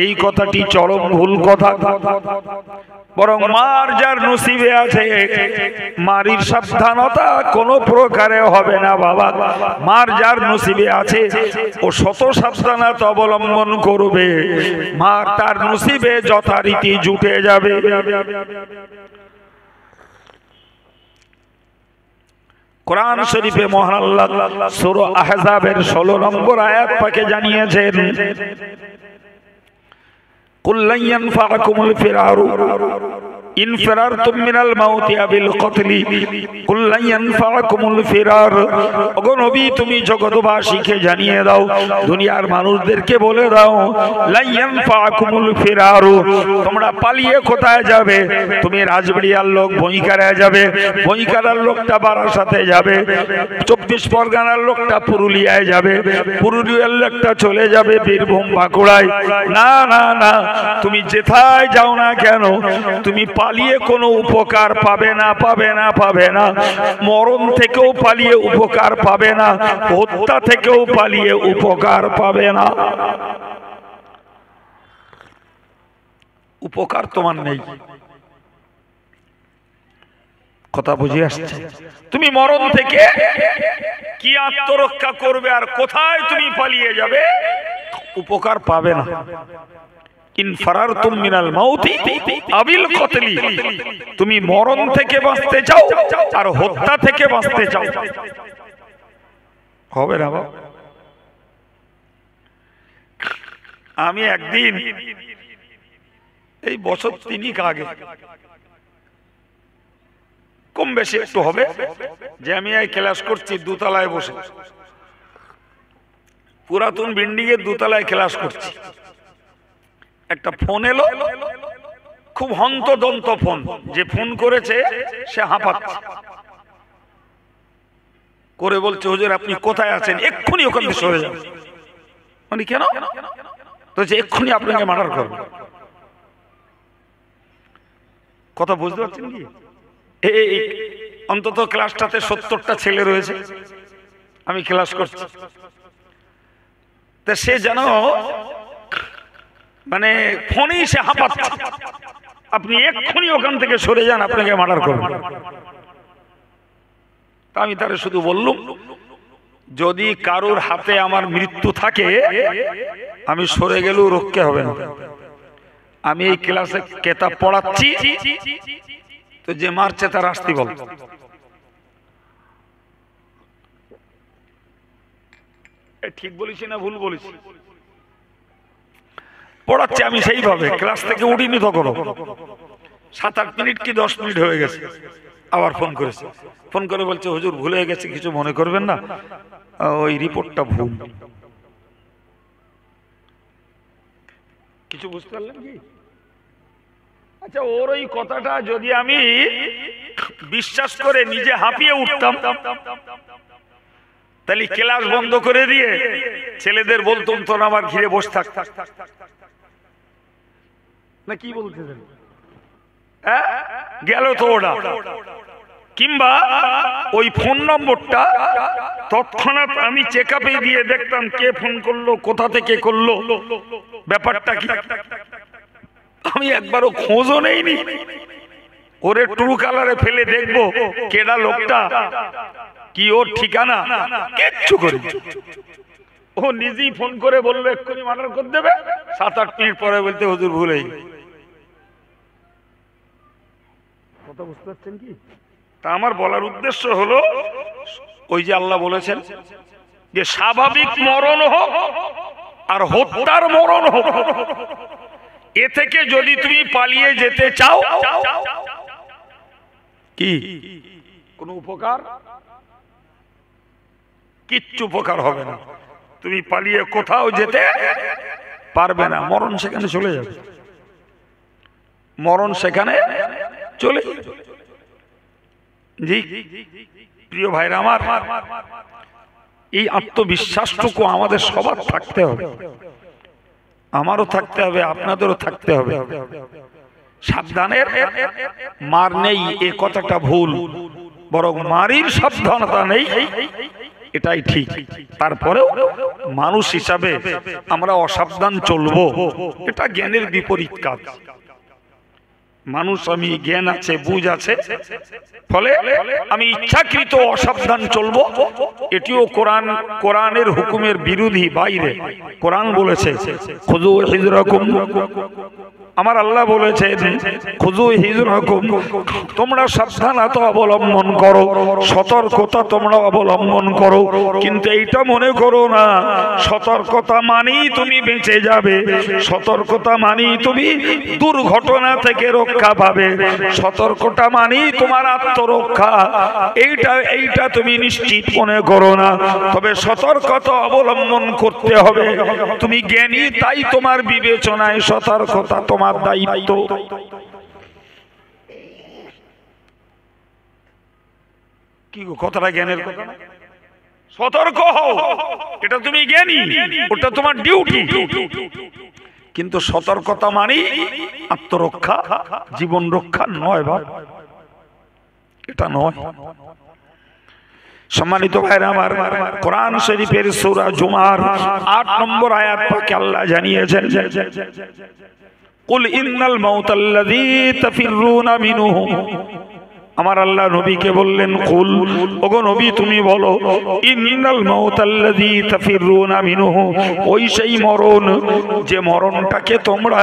এই কথাটি চরম ভুল কথা। বরং মার যার নসিবে আছে, মারির সাবধানতা কোনো প্রকারে হবে না বাবা। মার যার নসিবে আছে ও শত সাবধানতা অবলম্বন করবে, মার তার নসিবে যথারীতি জুটে যাবে। কোরআন শরীফে মহান আল্লাহ সূরা আহজাবের 16 নম্বর আয়াত পাকে জানিয়েছেন, কুল লা ইয়ানফাকুমুল ফিরারু ইন ফিরারতুম মিনাল মাউতি আবিল কতলি কুল লা ইয়ানফাকুমুল ফিরার। ওগো নবী, তুমি জগৎবাসীকে জানিয়ে দাও, দুনিয়ার মানুষদেরকে বলে দাও, লা ইয়ানফাকুমুল ফিরারু, তোমরা পালিয়ে কোথায় যাবে? তুমি রাজবাড়িয়ার লোক বইকারায় যাবে, বইকারার লোকটা বারাসাতে যাবে, 24 পরগনার লোকটা পুরুলিয়ায় যাবে, পুরুলিয়ার লোকটা চলে যাবে বীরভূম বাঁকুড়ায়। না না না, তুমি যেথায় যাও না কেন, তুমি পালিয়ে কোনো উপকার পাবে না, পাবে না, পাবে না। মরণ থেকেও পালিয়ে উপকার পাবে না, হত্যা থেকেও পালিয়ে উপকার পাবে না। উপকার তোমার নেই। কথা বুঝে আসছে? তুমি মরণ থেকে কি আত্মরক্ষা করবে আর কোথায় তুমি পালিয়ে যাবে? উপকার পাবে না। ইন ফারারতুম মিনাল মাউতি আবিল কতলি, তুমি মরণ থেকে বাঁচতে চাও আর হত্যা থেকে বাঁচতে চাও, হবে না বাবা। আমি একদিন এই বছর 3 আগে, কম বেশি একটু হবে, যে আমি এই ক্লাস করছি দোতলায় বসে, পুরাতন বিল্ডিং এর দোতলায় ক্লাস করছি। একটা ফোন এলো, খুব হন্তদন্ত ফোন, যে ফোন করেছে সে হাঁপাচ্ছে করে বলছে, হুজুর আপনি কোথায় আছেন? এক্ষুনি ওখান থেকে সরে যান। মানে কেন? তো এক্ষুনি আপনাকে মার্ডার করবে। কথা বুঝতে পারছেন কি? এই অন্তত ক্লাসটাতে 70টা ছেলে রয়েছে, আমি ক্লাস করছি, তা সে যেন মানে ফোনেই সে হাঁপাচ্ছে, আপনি এক্ষুনি ওখান থেকে সরে যান, আপনাকে মার্ডার করবে। তা আমি তারে শুধু বললুম, যদি কারোর হাতে আমার মৃত্যু থাকে আমি সরে গেলেও রক্ষে হবে না। আমি এই ক্লাসে কেতাব পড়াচ্ছি, তো যে মারছে তার শাস্তি বল। ঠিক বলেছি না ভুল বলেছি? পড়াচ্ছি আমি সেইভাবে, ক্লাস থেকে উঠিনি তখন, 7-8 মিনিট কি 10 মিনিট হয়ে গেছে, আবার ফোন করেছে। ফোন করে বলছে, হুজুর ভুল হয়ে গেছে, কিছু মনে করবেন না, ওই রিপোর্টটা ভুল। কিছু বুঝতে পারলেন কি? আচ্ছা, ওর ওই কথাটা যদি আমি বিশ্বাস করে নিজে হাঁপিয়ে উঠতাম, তাহলে ক্লাস বন্ধ করে দিয়ে ছেলেদের বলতাম, তোর আমার ঘিরে বসে থাক, না কি বলতেছেন? গেল তো ওটা। কিংবা ওই ফোন নম্বরটা তৎক্ষণাৎ আমি চেক আপে দিয়ে দেখতাম কে ফোন করলো, কোথা থেকে করলো, ব্যাপারটা কি। আমি একবারও খোঁজও নেইনি, ওরে ট্রু কালারে ফেলে দেখবো কেডা লোকটা, কি ওর ঠিকানা, কিচ্ছু করি। ও নিজেই ফোন করে বললো এক্ষুনি মার্ডার করে দেবে, 7-8 মিনিট পরে বলতে হুজুর ভুলেই। কথা বুঝতে পারছেন কি? তা আমার বলার উদ্দেশ্য হলো ওই যে আল্লাহ বলেছেন যে স্বাভাবিক মরণ হোক আর হত্যার মরণ হোক, এ থেকে যদি তুমি পালিয়ে যেতে চাও, কি কোন উপকার? কিচ্ছু উপকার হবে না। তুমি পালিয়ে কোথাও যেতে পারবে না, মরণ সেখানে চলে যাবে, মরণ সেখানে চলে। জি প্রিয় ভাইরা আমার, এই আত্মবিশ্বাসটুকু আমাদের সবার থাকতে হবে, আমারও থাকতে হবে, আপনাদেরও থাকতে হবে। সাবধানের মার নেই এ কথাটা ভুল, বরং মারির সাবধানতা নেই এটাই ঠিক। তারপরেও মানুষ হিসাবে আমরা অসাবধান চলবো, এটা জ্ঞানের বিপরীত কাজ। মানুষ আমি, জ্ঞান আছে, বুঝ আছে, ফলে আমি ইচ্ছাকৃত অসাবধান চলবো, এটিও কোরআনের হুকুমের বিরোধী, বাইরে। কোরআন বলেছে খুযু হিজরাকুম, আমার আল্লাহ বলেছে খুযু হিজরাকুম, তোমরা সাবধানতা অবলম্বন করো, সতর্কতা তোমরা অবলম্বন করো। কিন্তু এইটা মনে করো না সতর্কতা মানেই তুমি বেঁচে যাবে, সতর্কতা মানেই তুমি দুর্ঘটনা থেকে রক্ষা পাবে, সতর্কতা মানেই তোমার আত্মরক্ষা, এইটা তুমি নিশ্চিত মনে করো না। তবে সতর্কতা অবলম্বন করতে হবে, তুমি জ্ঞানী তাই তোমার বিবেচনায় সতর্কতা তোমার দায়িত্ব। কি কথাটা জ্ঞানের কথা, সতর্ক হও, এটা তুমি জ্ঞানী, ওটা তোমার ডিউটি। কিন্তু সতর্কতা মানে আত্মরক্ষা, জীবন রক্ষা নয়, এটা নয়। সম্মানিত ভাইরা আমার, কোরআন শরীফের সূরা জুমার 8 নম্বর আয়াত পাকে আল্লাহ জানিয়েছেন, কুল ইন্নাল মাউতাল্লাযী তাফিরুনা মিনহু, আমার আল্লাহ নবীকে বললেন কুল, ওগো নবী তুমি বলো, ইন্নাল মাউতাল্লাযী তাফিরুনা মিনহু, ওই সেই মরণ যে মরণটাকে তোমরা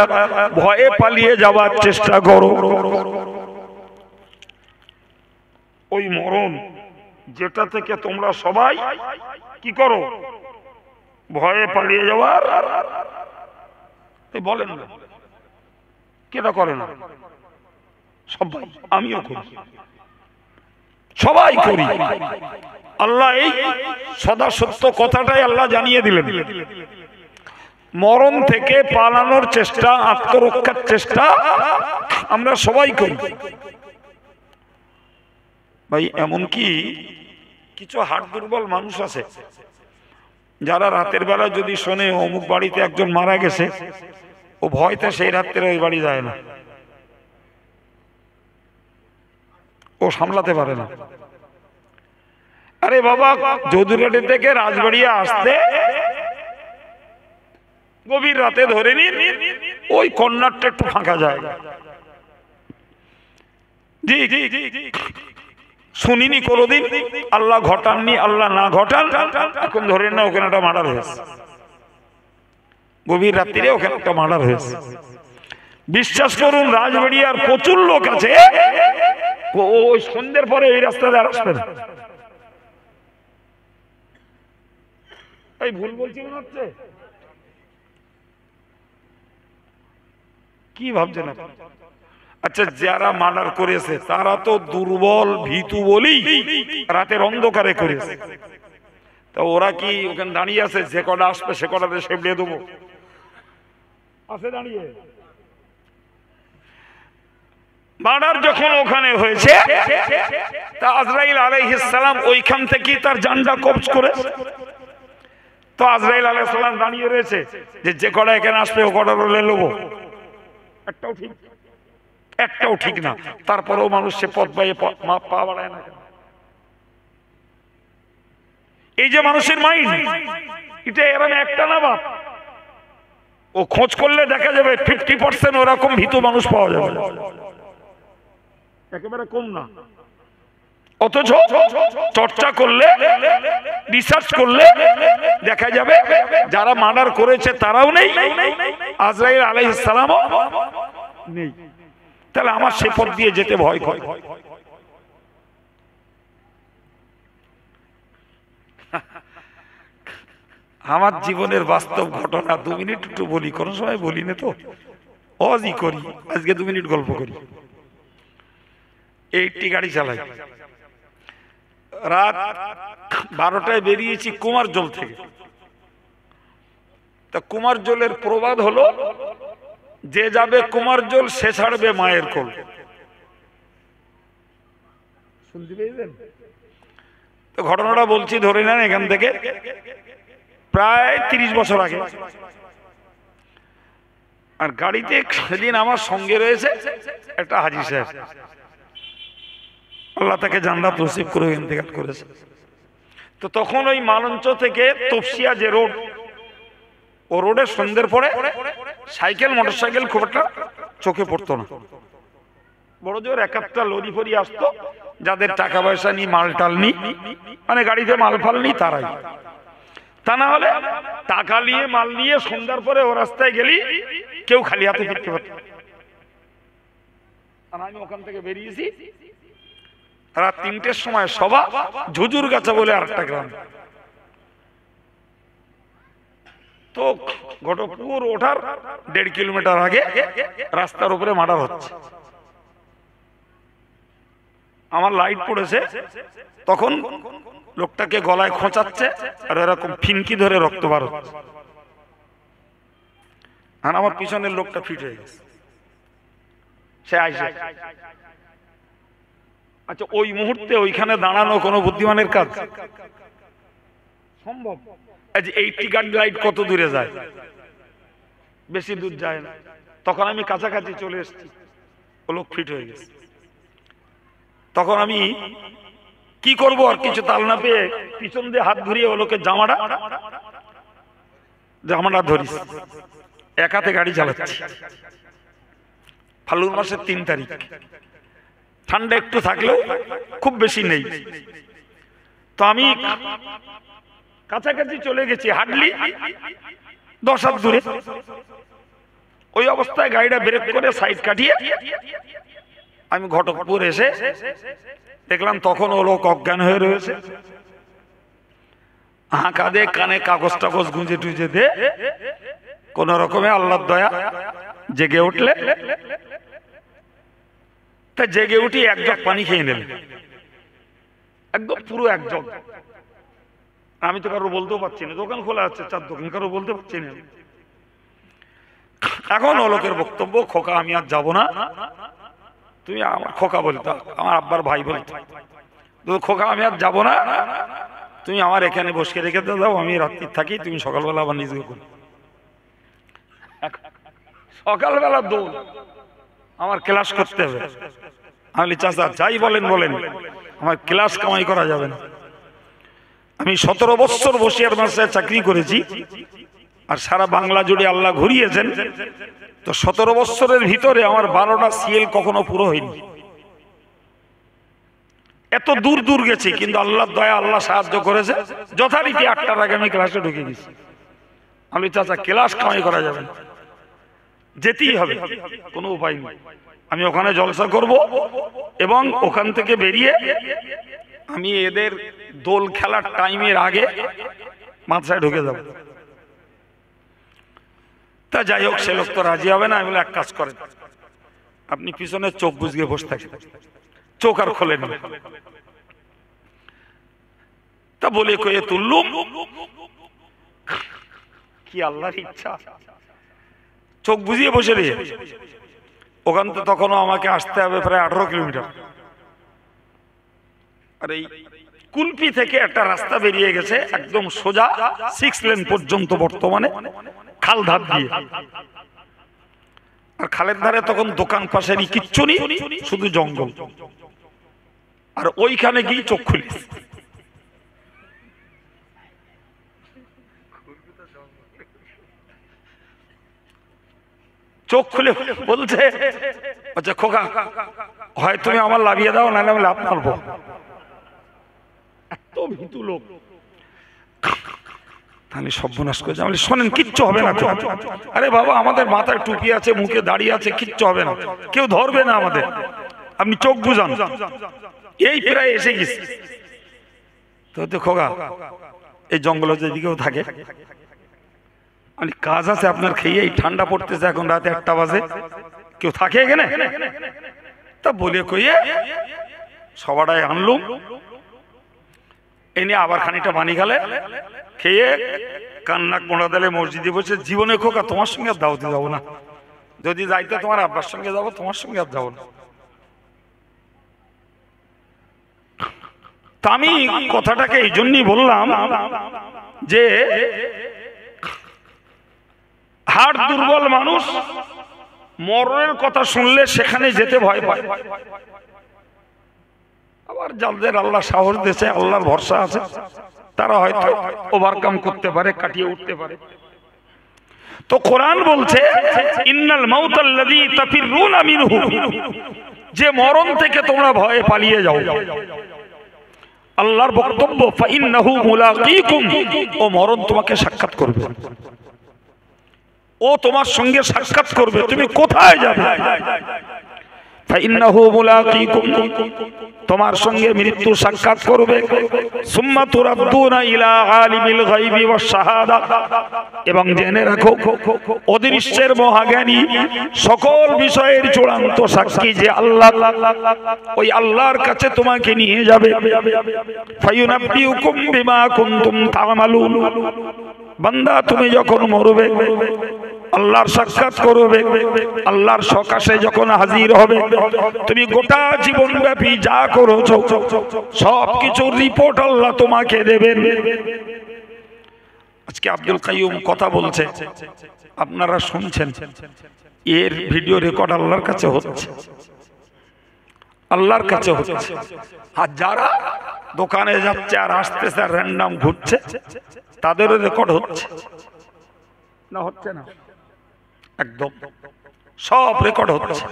ভয়ে পালিয়ে যাওয়ার চেষ্টা করো, ওই মরণ যেটা থেকে তোমরা সবাই কি করো, ভয়ে পালিয়ে যাওয়ার। বলেন না কেটা করে না, সবাই, আমিও করি, সবাই করি। আল্লাহ এই সদা সত্য কথাটাই আল্লাহ জানিয়ে দিলেন, মরণ থেকে পালানোর চেষ্টা, আত্মরক্ষার চেষ্টা আমরা সবাই করি। ভাই এমনকি কিছু হাড় দুর্বল মানুষ আছে যারা রাতের বেলা যদি শোনে অমুক বাড়িতে একজন মারা গেছে, ও ভয়তে সেই রাত্রে ওই বাড়ি যায় না, ও সামলাতে পারে না। আরে বাবা, যদুরাটি থেকে রাজবাড়িয়া আসতে গভীর রাতে ধরে নিন, ওই কর্নারটা একটু ফাঁকা যায়। জি শুনিনি কোনোদিন, আল্লাহ ঘটাননি, আল্লাহ না ঘটান, এখন ধরেন না ওখানে একটা মার্ডার হয়েছে, গভীর রাত্রিরে ওখানে একটা মার্ডার হয়েছে। বিশ্বাস করুন রাজবাড়িয়ার প্রচুর লোক আছে, ওই সন্ধ্যের পরে এই রাস্তাতে আর আসবে না। এই ভুল বলছি মনে হচ্ছে, কি ভাবছেন? আচ্ছা যারা মার্ডার করেছে তারা তো দুর্বল ভীতু বলি রাতের অন্ধকারে করেছে, তো ওরা কি ওখানে দাঁড়িয়ে আছে, যে কটা আসবে সে কটাতে সেবড়িয়ে দেবো, আছে দাঁড়িয়ে? মার্ডার যখন ওখানে হয়েছে, তা আজরাইল আলাইহিস সালাম ওইখান থেকে তার জানটা কবজ করে, তো আজরাইল আলাইহিস সালাম দাঁড়িয়ে রয়েছে যে কটা এখানে আসবে ও কটা রোলে নেবো, একটাও ঠিক একটাও ঠিক না, তারপরেও মানুষ সে পথ বাইয়ে পা বাড়ায় না কেন? এই যে মানুষের মাইন্ড, এটা এরকম একটা না বাপ, ও খোঁজ করলে দেখা যাবে 50% ওরকম ভীতু মানুষ পাওয়া যাবে, একেবারে কম না। অথচ চর্চা করলে, রিসার্চ করলে দেখা যাবে যারা মার্ডার করেছে তারাও নেই, আজরাইল আলাইহিস সালামও নেই। তাহলে আমার সে পথ দিয়ে যেতে ভয় করে। আমার জীবনের বাস্তব ঘটনা 2 মিনিট একটু বলি, কোন সময় বলি না তো, অজি করি, আজকে 2 মিনিট গল্প করি। এইটি গাড়ি চালাই, রাত 12টায় বেরিয়েছি কুমারজল থেকে। তা কুমারজলের প্রবাদ হলো, যে যাবে কুমারজল সে ছাড়বে মায়ের কোল। শুনতে পেয়েছেন তো? ঘটনাটা বলছি, ধরে নেন এখান থেকে প্রায় 30 বছর আগে। আর গাড়িতে সেদিন আমার সঙ্গে রয়েছে একটা হাজী সাহেব, আল্লাহ তাকে জান্নাত নসিব করে ইন্তেকাল করেছে। তো তখন ওই মালঞ্চ থেকে তপসিয়া যে রোড, ও রোডে সন্ধ্যের পরে সাইকেল মোটরসাইকেল খুব একটা চোখে পড়তো না। বড় জোর এক একটা লরি ফরি আসতো, যাদের টাকা পয়সা নি, মাল টাল নি, মানে গাড়িতে মাল ফাল নি, তারাই। তা না হলে টাকা নিয়ে মাল নিয়ে সন্ধ্যার পরে ও রাস্তায় গেলি কেউ খালি হাতে ফিরতে পারত। আমি ওখান থেকে বেরিয়েছি রাত 3টের সময়, সভা ঝুজুর গাছা বলে আরেকটা গ্রাম। তো ঘটকপুর ওঠার 1.5 কিলোমিটার আগে রাস্তার উপরে মার্ডার হচ্ছে। আমার লাইট পড়েছে, তখন লোকটাকে গলায় খোঁচাচ্ছে আর এরকম ফিনকি ধরে রক্ত বার হচ্ছে। আর আমার পিছনের লোকটা ফিট হয়ে গেছে, সে আইসে। আচ্ছা, ওই মুহূর্তে ওইখানে দাঁড়ানো কোনো বুদ্ধিমানের কাজ সম্ভব? 80 গাড়ি লাইট কত দূরে যায়? বেশি দূর যায় না। তখন আমি কাছাকাছি চলে এসেছি, ও লোক ফিট হয়ে গেছে। তখন আমি কি করব, আর কিছু তাল না পেয়ে পিছন দিয়ে হাত ঘুরিয়ে ও লোকের জামাটা ধরিস। এক হাতে গাড়ি চালাচ্ছি, ফাল্গুন মাসের 3 তারিখ, ঠান্ডা একটু থাকলেও খুব বেশি নেই। তো আমি কাছাকাছি চলে গেছি, হাঁটলি 10 হাত দূরে। ওই অবস্থায় গাড়িটা ব্রেক করে সাইড কাটিয়ে আমি ঘটকপুর এসে দেখলাম তখন ও লোক অজ্ঞান হয়ে রয়েছে। হাঁকা দে, কানে কাগজ টাগজ গুঁজে টুজে দে, কোন রকমে আল্লাহর দয়া জেগে উঠলে। তা জেগে উঠি 1 জগ পানি খেয়ে নিলেন, একদম পুরো 1 জগ। আমি তো কারো বলতেও পারছি না, দোকান খোলা আছে, 4 দোকান, কারো বলতে পারছি না। এখন ও লোকের বক্তব্য, খোকা আমি আর যাবো না, তুমি আমার খোকা বলতো, আমার আব্বার ভাই বলতো, খোকা আমি আর যাবো না, তুমি আমার এখানে বসে রেখে দাও, আমি রাত্রি থাকি, তুমি সকালবেলা আবার নিজে করো। সকালবেলা দৌড়, আমার ক্লাস করতে হবে। আমি চাচা যাই বলেন বলেন, আমার ক্লাস কামাই করা যাবে না। আমি 17 বছর বসিয়ার মাসে চাকরি করেছি, আর সারা বাংলা জুড়ে আল্লাহ ঘুরিয়েছেন। তো 17 বছরের ভিতরে আমার 12টা সিএল কখনো পুরো হয়নি। এত দূর দূর গেছি, কিন্তু আল্লাহর দয়া, আল্লাহ সাহায্য করেছে। যথারীতি 8টার আগে আমি ক্লাসে ঢুকে গেছি। আমি চাচা ক্লাস কামাই করা যাবে না, যেতেই হবে, কোনো উপায় নেই। আমি ওখানে জলসা করব এবং ওখান থেকে বেরিয়ে আমি এদের দোল খেলার টাইমের আগে মাদ্রাসায় ঢুকে যাব। তা যাই হোক, সে লোক তো রাজি হবে না। আমি বলে, এক কাজ করেন, আপনি পিছনে চোখ বুঝিয়ে বসে থাকেন, চোখ আর খোলেন না। তা বলে কয়ে তুললুম, কি আল্লাহর ইচ্ছা, চোখ বুঝিয়ে বসে রে। ওখান তো তখনও আমাকে আসতে হবে প্রায় 18 কিলোমিটার। আর এই কুলপি থেকে একটা রাস্তা বেরিয়ে গেছে একদম সোজা 6 লেন পর্যন্ত, বর্তমানে খাল ধার দিয়ে। আর খালের ধারে তখন দোকান পাশেরই কিচ্ছু নেই, শুধু জঙ্গল। আর ওইখানে গিয়ে চোখ খুলি, চোখ খুলে বলছে, আচ্ছা খোকা, হয় তুমি আমার লাভিয়ে দাও, নাহলে আমি লাভ মারবো। এত ভীতু লোক, তাহলে সর্বনাশ করেছে। আমি শোনেন, কিচ্ছু হবে না। আরে বাবা, আমাদের মাথায় টুপি আছে, মুখে দাঁড়িয়ে আছে, কিচ্ছু হবে না, কেউ ধরবে না আমাদের, আপনি চোখ বুঝান। এই প্রায় এসে গেছি তো খোকা, এই জঙ্গলের যেদিকেও থাকে, মানে কাজ আছে আপনার, খেয়ে এই ঠান্ডা পড়তেছে, এখন রাতে 1টা বাজে, কেউ থাকে এখানে? তা বলে কইয়ে সবাটাই আনলুম, এনে আবার খানিকটা পানি খালে, খেয়ে কান্নাক মোড়া দিলে মসজিদে বসে, জীবনে খোকা তোমার সঙ্গে আর দাওয়াতে যাবো না, যদি যাইতে তোমার আব্বার সঙ্গে যাবো, তোমার সঙ্গে আর যাবো না। তা আমি কথাটাকে এই জন্যই বললাম যে হাড় দুর্বল মানুষ মরণের কথা শুনলে সেখানে যেতে ভয় পায়। আবার যাদের আল্লাহ সাহস দিয়েছে, আল্লাহর ভরসা আছে, তারা হয়তো ওভারকাম করতে পারে, কাটিয়ে উঠতে পারে। তো কোরআন বলছে, ইন্নাল মাউতাল্লাযী তাফিরুনা মিনহু, যে মরণ থেকে তোমরা ভয়ে পালিয়ে যাও। আল্লাহর বক্তব্য, ফাইন্নাহু মুলাকীকুম, ও মরণ তোমাকে সাক্ষাৎ করবে, ও তোমার সঙ্গে সাক্ষাৎ করবে, তুমি কোথায় যাবে? ফাইন্নাহু মুলাকীকুম, তোমার সঙ্গে মৃত্যু সাক্ষাৎ করবে। সুম্মা তুরাদ্দুনা ইলা আলিমিল গায়বি ওয়াশ শাহাদা, এবং জেনে রাখো অদৃশ্যের মহাজ্ঞানী, সকল বিষয়ের চূড়ান্ত সাক্ষী যে আল্লাহ, ওই আল্লাহর কাছে তোমাকে নিয়ে যাবে। ফায়ুনাব্বিউকুম বিমা কুনতুম তা'মালুন, বান্দা তুমি যখন মরবে, আল্লাহর সাক্ষাৎ করবে, আল্লাহর সকাশে যখন হাজির হবে, তুমি গোটা জীবনব্যাপী যা করেছো সবকিছুর রিপোর্ট আল্লাহ তোমাকে দেবেন। আজকে আব্দুল কাইয়ুম কথা বলছে, আপনারা শুনছেন, এর ভিডিও রেকর্ড আল্লাহর কাছে হচ্ছে, আল্লাহর কাছে হচ্ছে। আর যারা দোকানে যাচ্ছে আর আসতেছে আর র্যান্ডম ঘুরছে, তাদেরও রেকর্ড হচ্ছে না? হচ্ছে না? একদম সব রেকর্ড হচ্ছে।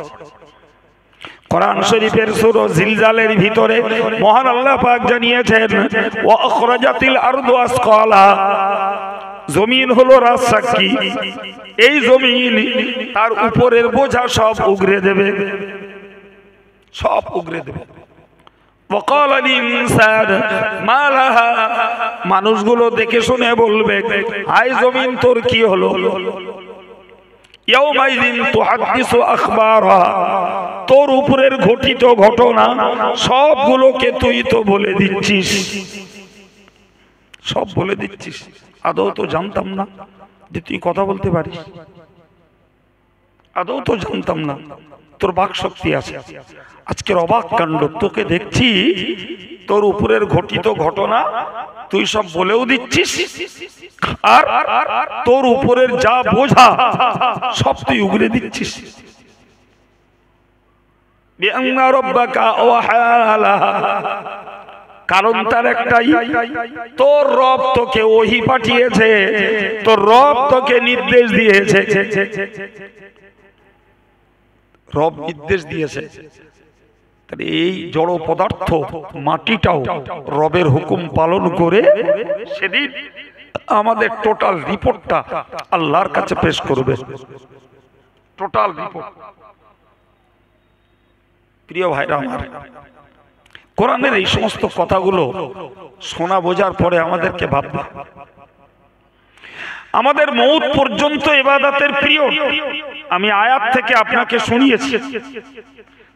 কোরআন শরীফের সূরা জিলজালের ভিতরে মহান আল্লাহ পাক জানিয়েছেন, ওয়া আখরাজাতিল আরদু আসকালা, জমিন হলো রাজসাক্ষী, এই জমিন তার উপরের বোঝা সব উগরে দেবে, সব উগরে দেবে। ওয়াকাল আল ইনসান মা লাহা, মানুষগুলো দেখে শুনে বলবে, হায় জমিন তোর কি হলো? ইয়াউমাইযিন তুহাদ্দিসু আখবারা, তোর উপরের ঘটিত ঘটনা সবগুলোকে তুই তো বলে দিচ্ছিস, সব বলে দিচ্ছিস। আদৌ তো জানতাম না যে তুই কথা বলতে পারিস, আদৌ তো জানতাম না তোর বাক শক্তি আছে। আজকের অবাক কাণ্ড, তোকে দেখছি তোর উপরের ঘটিত ঘটনা তুই সব বলেও দিচ্ছিস, আর তোর উপরের যা বোঝা সব তুই উগরে দিচ্ছিস। বিআন্না রাব্বাকা ওয়াহালাহা, কারণ তার একটাই, তোর রব তোকে ওহী পাঠিয়েছে, তোর রব তোকে নির্দেশ দিয়েছে, রব নির্দেশ দিয়েছে। তাহলে এই জড় পদার্থ মাটিটাও রবের হুকুম পালন করে সেদিন আমাদের টোটাল রিপোর্টটা আল্লাহর কাছে পেশ করবে, টোটাল রিপোর্ট। প্রিয় ভাইরা আমার, কোরআনের এই সমস্ত কথাগুলো শোনা বোঝার পরে আমাদেরকে ভাববে, আমাদের মউত পর্যন্ত ইবাদতের পিরিয়ড আমি আয়াত থেকে আপনাকে শুনিয়েছি।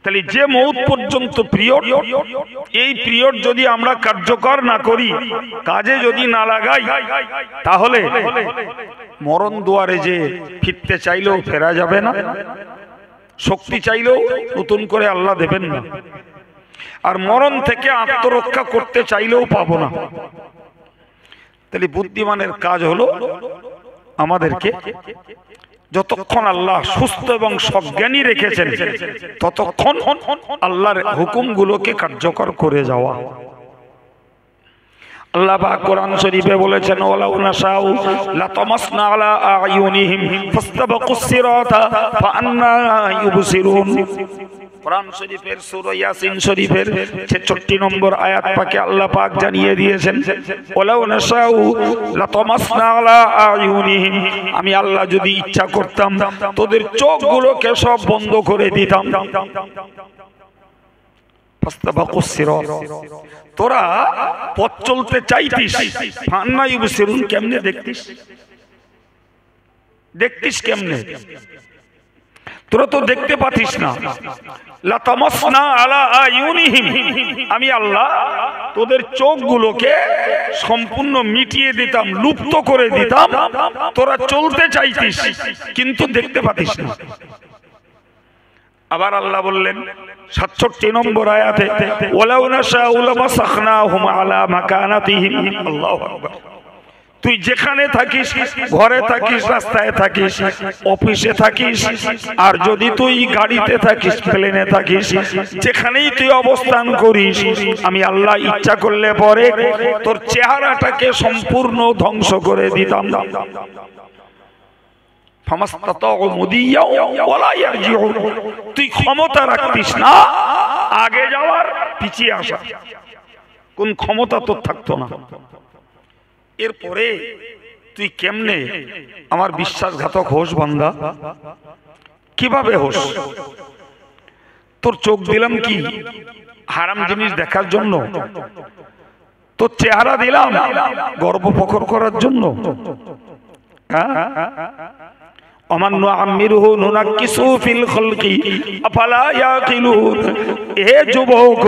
তাহলে যে মউত পর্যন্ত পিরিয়ড, এই পিরিয়ড যদি আমরা কার্যকর না করি, কাজে যদি না লাগাই, তাহলে মরণ দুয়ারে যে ফিরতে চাইলেও ফেরা যাবে না, শক্তি চাইলেও নতুন করে আল্লাহ দেবেন না, আর মরণ থেকে আত্মরক্ষা করতে চাইলেও পাবো না। তাহলে বুদ্ধিমানের কাজ হলো আমাদেরকে যতক্ষণ আল্লাহ সুস্থ এবং সজ্ঞানী রেখেছেন ততক্ষণ আল্লাহর হুকুমগুলোকে কার্যকর করে যাওয়া। আল্লাহ পাক কোরআন শরীফে বলেছেন ওয়ালাউ নাশাউ লাতামাসনা আলা আয়ুনিহিম ফাস্তাবাকুস সিরাতা ফাআন্না ইউবসিরুন। কোরআন শরীফের সূরা ইয়াসিন শরীফের 66 নম্বর আয়াত পাকে আল্লাহ পাক জানিয়ে দিয়েছেন ওয়ালাউ নাশাউ লাতামাসনা আলা আয়ুনিহিম, আমি আল্লাহ যদি ইচ্ছা করতাম তোদের চোখগুলোকে সব বন্ধ করে দিতাম। ফাস্তাবাকুস সিরাত, তোরা পথ চলতে চাইতিস, ফান্না ইউবসিরুন, কেমনে দেখতিস? দেখতিস কেমনে? তোরা তো দেখতে পাতিস না। লাতামাসনা আলা আয়ুনিহিম, আমি আল্লাহ তোদের চোখগুলোকে সম্পূর্ণ মিটিয়ে দিতাম, লুপ্ত করে দিতাম। তোরা চলতে চাইতিস কিন্তু দেখতে পাতিস না। আবার আল্লাহ বললেন 67 নম্বর আয়াতে ওয়ালাউ নাশাউ লামাসাখনাহুম আলা মাকানাতিহিম। আল্লাহু আকবার। তুই যেখানে থাকিস, ঘরে থাকিস, রাস্তায় থাকিস, অফিসে থাকিস, আর যদি তুই গাড়িতে থাকিস, প্লেনে থাকিস, যেখানেই তুই অবস্থান করিস, আমি আল্লাহ ইচ্ছা করলে পরে তোর চেহারাটাকে সম্পূর্ণ ধ্বংস করে দিতাম। তুই ক্ষমতা রাখতিস না আগে যাওয়ার, পিছিয়ে আসা, কোন ক্ষমতা তোর থাকতো না। এরপরে তুই কেমনে আমার বিশ্বাসঘাতক হোস বান্দা? কিভাবে হোস? তোর চোখ দিলাম কি হারাম জিনিস দেখার জন্য? তোর চেহারা দিলাম গর্ব ফখর করার জন্য? অমান্য আমিরহু নুনাক্কিসু ফিল খলকি আফালা ইয়াকিলুন। হে যুবক,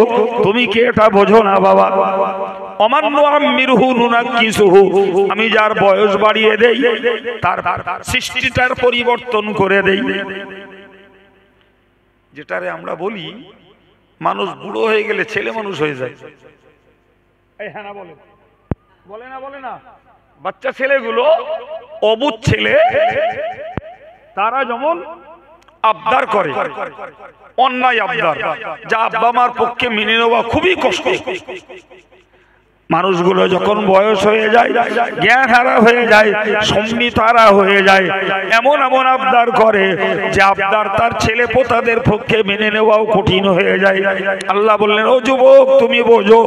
তুমি কি এটা বোঝো না বাবা? অমান্য আমিরহু নুনাক্কিসুহু, আমি যার বয়স বাড়িয়ে দেই তার সৃষ্টিটার পরিবর্তন করে দেই। যেটারে আমরা বলি মানুষ বুড়ো হয়ে গেলে ছেলে মানুষ হয়ে যায়। এই হ্যাঁ না বলে, বলে না, বলে না। বাচ্চা ছেলেগুলো, অবুঝ ছেলে, তারা যেমন আবদার করে, অন্যায় আবদার, যা আব্বা মার পক্ষে মেনে নেওয়া খুবই কষ্ট। মানুষগুলো যখন বয়স হয়ে যায়, জ্ঞান হারা হয়ে যায়, সম্মিত হারা হয়ে যায়, এমন এমন আবদার করে যে আবদার তার ছেলে পোতাদের পক্ষে মেনে নেওয়াও কঠিন হয়ে যায়। আল্লাহ বললেন, ও যুবক তুমি বোঝো,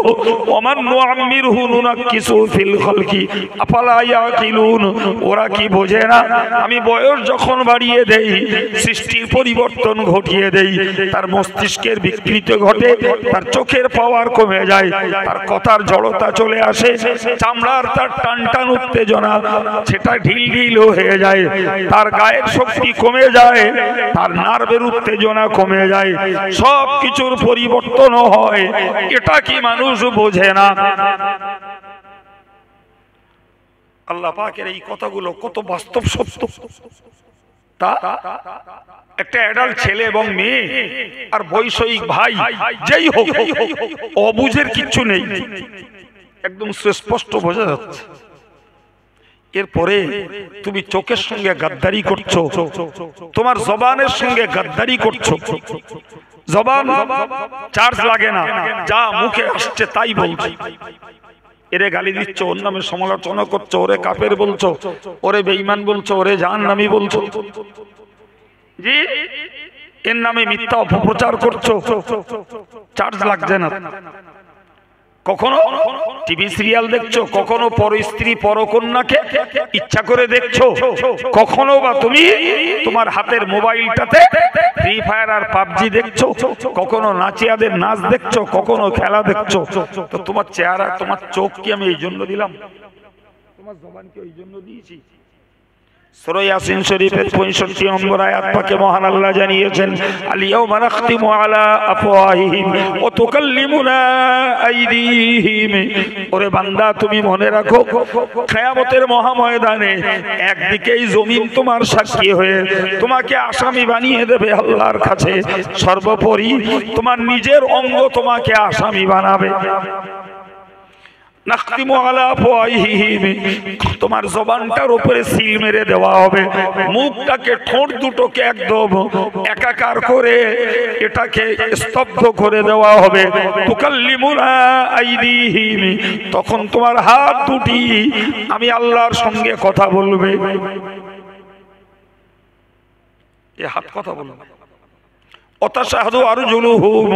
অমান্য আমিরহু নুনাক্কিসু ফিল খলকি আফালা ইয়াকিলুন। ওরা কি বোঝে না? আমি বয়স যখন বাড়িয়ে দেই, সৃষ্টির পরিবর্তন ঘটিয়ে দেই, তার মস্তিষ্কের বিকৃতি ঘটে, তার চোখের পাওয়ার কমে যায়, তার কথার জড়তা চলে আসে, চামড়ার তার টান টান উত্তেজনা সেটা ঢিল ঢিল হয়ে যায়, তার গায়ের শক্তি কমে যায়, তার নার্ভের উত্তেজনা কমে যায়, সব কিছুর পরিবর্তন হয়। এটা কি মানুষ বোঝে না? আল্লাহ পাকের এই কথাগুলো কত বাস্তব সত্য তা একটা অ্যাডাল্ট ছেলে এবং মেয়ে আর বৈষয়িক ভাই যেই হোক, অবুঝের কিচ্ছু নেই, একদম সুস্পষ্ট বোঝা যাচ্ছে। এরপরে তুমি চোখের সঙ্গে গাদ্দারি করছো, তোমার জবানের সঙ্গে গাদ্দারি করছো। জবান চার্জ লাগে না, যা মুখে আসছে তাই বলছো। এরে গালি দিচ্ছ, ওর নামে সমালোচনা করছো, ওরে কাফের বলছো, ওরে বেঈমান বলছো, ওরে জাহান্নামী বলছো, জি এর নামে মিথ্যা অপপ্রচার করছো, চার্জ লাগছে না। কখনো টিভি সিরিয়াল দেখছো, কখনো পর স্ত্রী পরকন্যাকে ইচ্ছা করে দেখছো, কখনো বা তুমি তোমার হাতের মোবাইলটাতে ফ্রি ফায়ার আর পাবজি দেখছো, কখনো নাচিয়াদের নাচ দেখছো, কখনো খেলা দেখছো। তো তোমার চেহারা, তোমার চোখ কি আমি এই জন্য দিলাম? তোমার জবানকে ওই জন্য দিয়েছি? সূরা ইয়াসিন শরীফের 65 নম্বর আয়াত পাকে মহান আল্লাহ জানিয়েছেন, আল-ইয়াওমা নাখতিমু আলা আফওয়াহিহিম ওয়া তুকাল্লিমুনা আইদিহিম। ওরে বান্দা তুমি মনে রাখো, কিয়ামতের মহাময়দানে একদিকেই জমিন তোমার সাক্ষী হয়ে তোমাকে আসামি বানিয়ে দেবে আল্লাহর কাছে, সর্বোপরি তোমার নিজের অঙ্গ তোমাকে আসামি বানাবে। নাখতিমু আলা আফওয়াহিহিম, তোমার জবানটার উপরে সিল মেরে দেওয়া হবে, মুখটাকে ঠোঁট দুটোকে একদম একাকার করে এটাকে স্তব্ধ করে দেওয়া হবে। তুকাল্লিমুনা আইদিহিম, তখন তোমার হাত দুটি আমি আল্লাহর সঙ্গে কথা বলবে। এ হাত কথা বলবে। অতাশাহাদু আরজুলুহুম,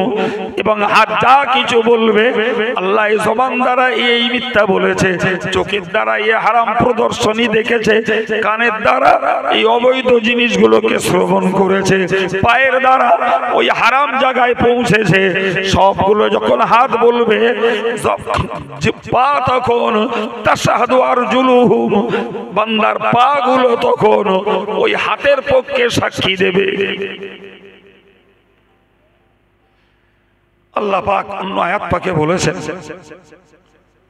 এবং হাত যা কিছু বলবে আল্লাহ এই জবান দ্বারা এই মিথ্যা বলেছে, চোখের দ্বারা এই হারাম প্রদর্শনী দেখেছে, কানের দ্বারা এই অবৈধ জিনিসগুলোকে শ্রবণ করেছে, পায়ের দ্বারা ওই হারাম জায়গায় পৌঁছেছে, সবগুলো যখন হাত বলবে পা তখন তাশাহাদু আরজুলুহুম, বান্দার পা গুলো তখন ওই হাতের পক্ষে সাক্ষী দেবে। আল্লাহ পাক অন্য আয়াত পাকে বলেছেন,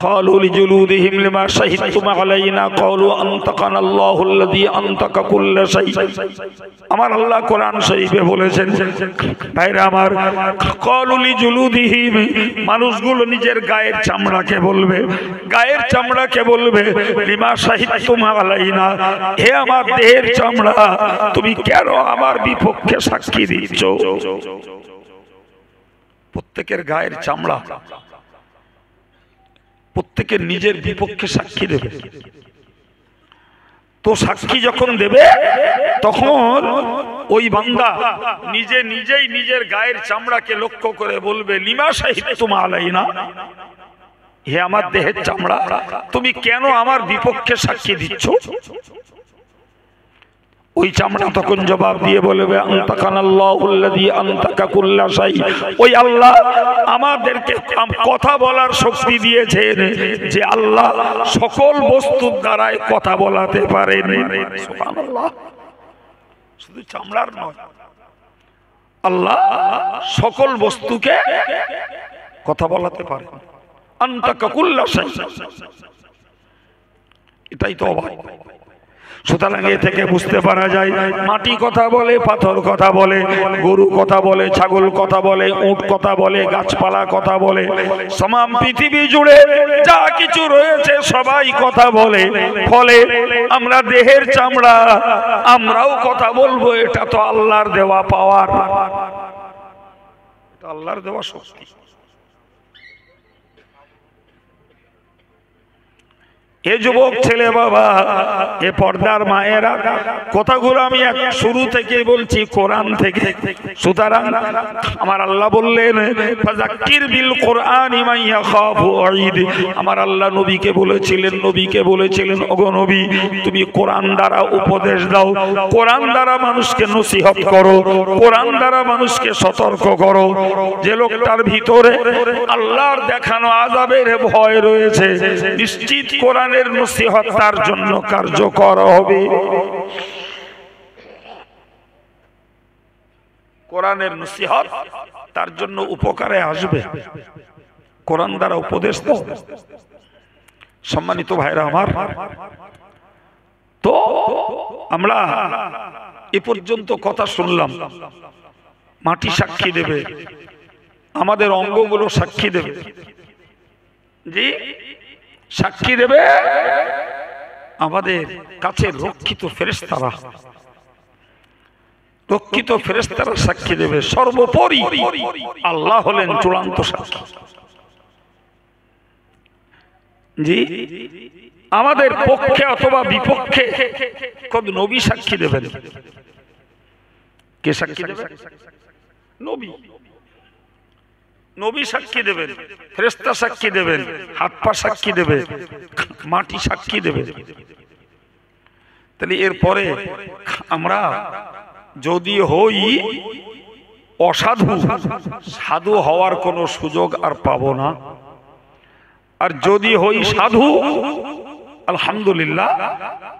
قالوا لجلودهم لما شهدتم علينا قالوا أنطقنا الله الذي أنطق كل شيء। আমার আল্লাহ কোরআন শরীফে বলেছেন, ভাইরা আমার, قالوا لجلودهم, মানুষগুলো নিজের গায়ের চামড়াকে বলবে, গায়ের চামড়াকে বলবে, লিমা শাহিদতুম আলাইনা, হে আমার দেহের চামড়া, তুমি কেন আমার বিপক্ষে সাক্ষী দিচ্ছ? প্রত্যেকের গায়ের চামড়া প্রত্যেকের নিজের বিপক্ষে সাক্ষী দেবে। তো সাক্ষী যখন দেবে তখন ওই বান্দা নিজেই নিজের গায়ের চামড়াকে লক্ষ্য করে বলবে, লিমা শাহিদতুম আলাইনা, হে আমার দেহের চামড়া, তুমি কেন আমার বিপক্ষে সাক্ষী দিচ্ছ? ওই চামড়া তখন জবাব দিয়ে বলবে, আনতাকানাল্লাহুল্লাযী আনতাকা কুল্লা শাই, ওই আল্লাহ আমাদেরকে কথা বলার শক্তি দিয়েছেন, যে আল্লাহ সকল বস্তুর দ্বারাই কথা বলাতে পারেন। সুবহানাল্লাহ, শুধু চামড়ার নয়, আল্লাহ সকল বস্তুকে কথা বলাতে পারে। আনতাকা কুল্লা শাই, এটাই তো অবাক। সুতরাং এ থেকে বুঝতে পারা যায়, মাটি কথা বলে, পাথর কথা বলে, গরু কথা বলে, ছাগল কথা বলে, উট কথা বলে, গাছপালা কথা বলে, তমাম পৃথিবী জুড়ে যা কিছু রয়েছে সবাই কথা বলে। ফলে আমরা দেহের চামড়া, আমরাও কথা বলবো। এটা তো আল্লাহর দেওয়া পাওয়ার, এটা আল্লাহর দেওয়া শক্তি। এ যুবক ছেলে বাবা, এ পর্দার মায়েরা, কথাগুলো আমি শুরু থেকে বলছি, কোরআন থেকে। সুতরাং আমার আল্লাহ বললেন, ফাযাক্কির বিল কোরআনি মান ইয়াখাফু ওয়াঈদ। আমার আল্লাহ নবীকে বলেছিলেন, ওগো নবী, তুমি কোরআন দ্বারা উপদেশ দাও, কোরআন দ্বারা মানুষকে নসিহত করো, কোরআন দ্বারা মানুষকে সতর্ক করো। যে লোকটার ভিতরে আল্লাহর দেখানো আযাবের ভয় রয়েছে, নিশ্চিত কোরআন নসিহত তার জন্য কার্যকর হবে। কোরআনের নসিহত তার জন্য উপকারে আসবে। কোরআন দ্বারা উপদেশ দাও। সম্মানিত ভাইরা আমার, তো আমরা এ পর্যন্ত কথা শুনলাম। মাটি সাক্ষী দেবে, আমাদের অঙ্গগুলো সাক্ষী দেবে, জি সাক্ষী দেবে আমাদের কাছে রক্ষিত ফেরেশতারা, সাক্ষী দেবে। সর্বোপরি আল্লাহ হলেন চূড়ান্ত সাক্ষী। জি, আমাদের পক্ষে অথবা বিপক্ষে কোন নবী সাক্ষী দেবেন। কে সাক্ষী দেবেন? নবী সাক্ষী দেবেন, ফেরেশতা সাক্ষী দেবেন, হাত পা সাক্ষী দেবে, মাটি সাক্ষী দেবে। তাহলে এরপরে আমরা যদি হই অসাধু, সাধু হওয়ার কোনো সুযোগ আর পাবো না। আর যদি হই সাধু, আলহামদুলিল্লাহ,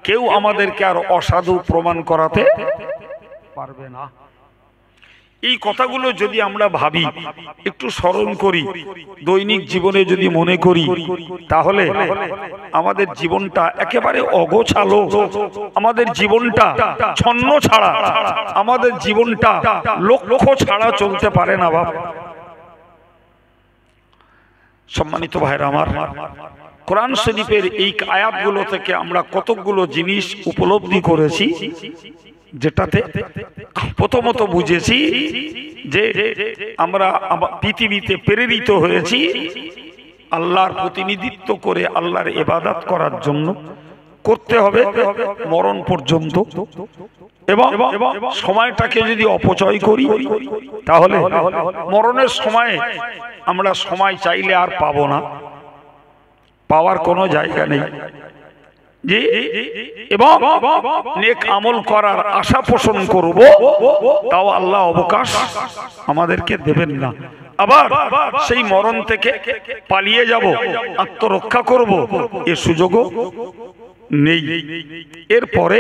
কেউ আমাদেরকে আর অসাধু প্রমাণ করাতে পারবে না। এই কথাগুলো যদি আমরা ভাবি, একটু স্মরণ করি, দৈনিক জীবনে যদি মনে করি, তাহলে আমাদের জীবনটা একেবারে অগোছালো, আমাদের জীবনটা ছন্ন ছাড়া, আমাদের জীবনটা লক্ষ্য ছাড়া চলতে পারে না। বাবা, সম্মানিত ভাইরা আমার, কোরআন শরীফের এই আয়াতগুলো থেকে আমরা কতগুলো জিনিস উপলব্ধি করেছি, যেটাতে প্রথমত বুঝেছি যে আমরা পৃথিবীতে প্রেরিত হয়েছি আল্লাহর প্রতিনিধিত্ব করে আল্লাহর ইবাদত করার জন্য, করতে হবে মরণ পর্যন্ত। এবং সময়টাকে যদি অপচয় করি তাহলে মরণের সময়ে আমরা সময় চাইলে আর পাবো না, পাওয়ার কোনো জায়গা নেই। জি, এবং নেক আমল করার আশা পোষণ করব, তাও আল্লাহ অবকাশ আমাদেরকে দেবেন না। আবার সেই মরণ থেকে পালিয়ে যাব, আত্মরক্ষা করব, এর সুযোগও নেই। এরপরে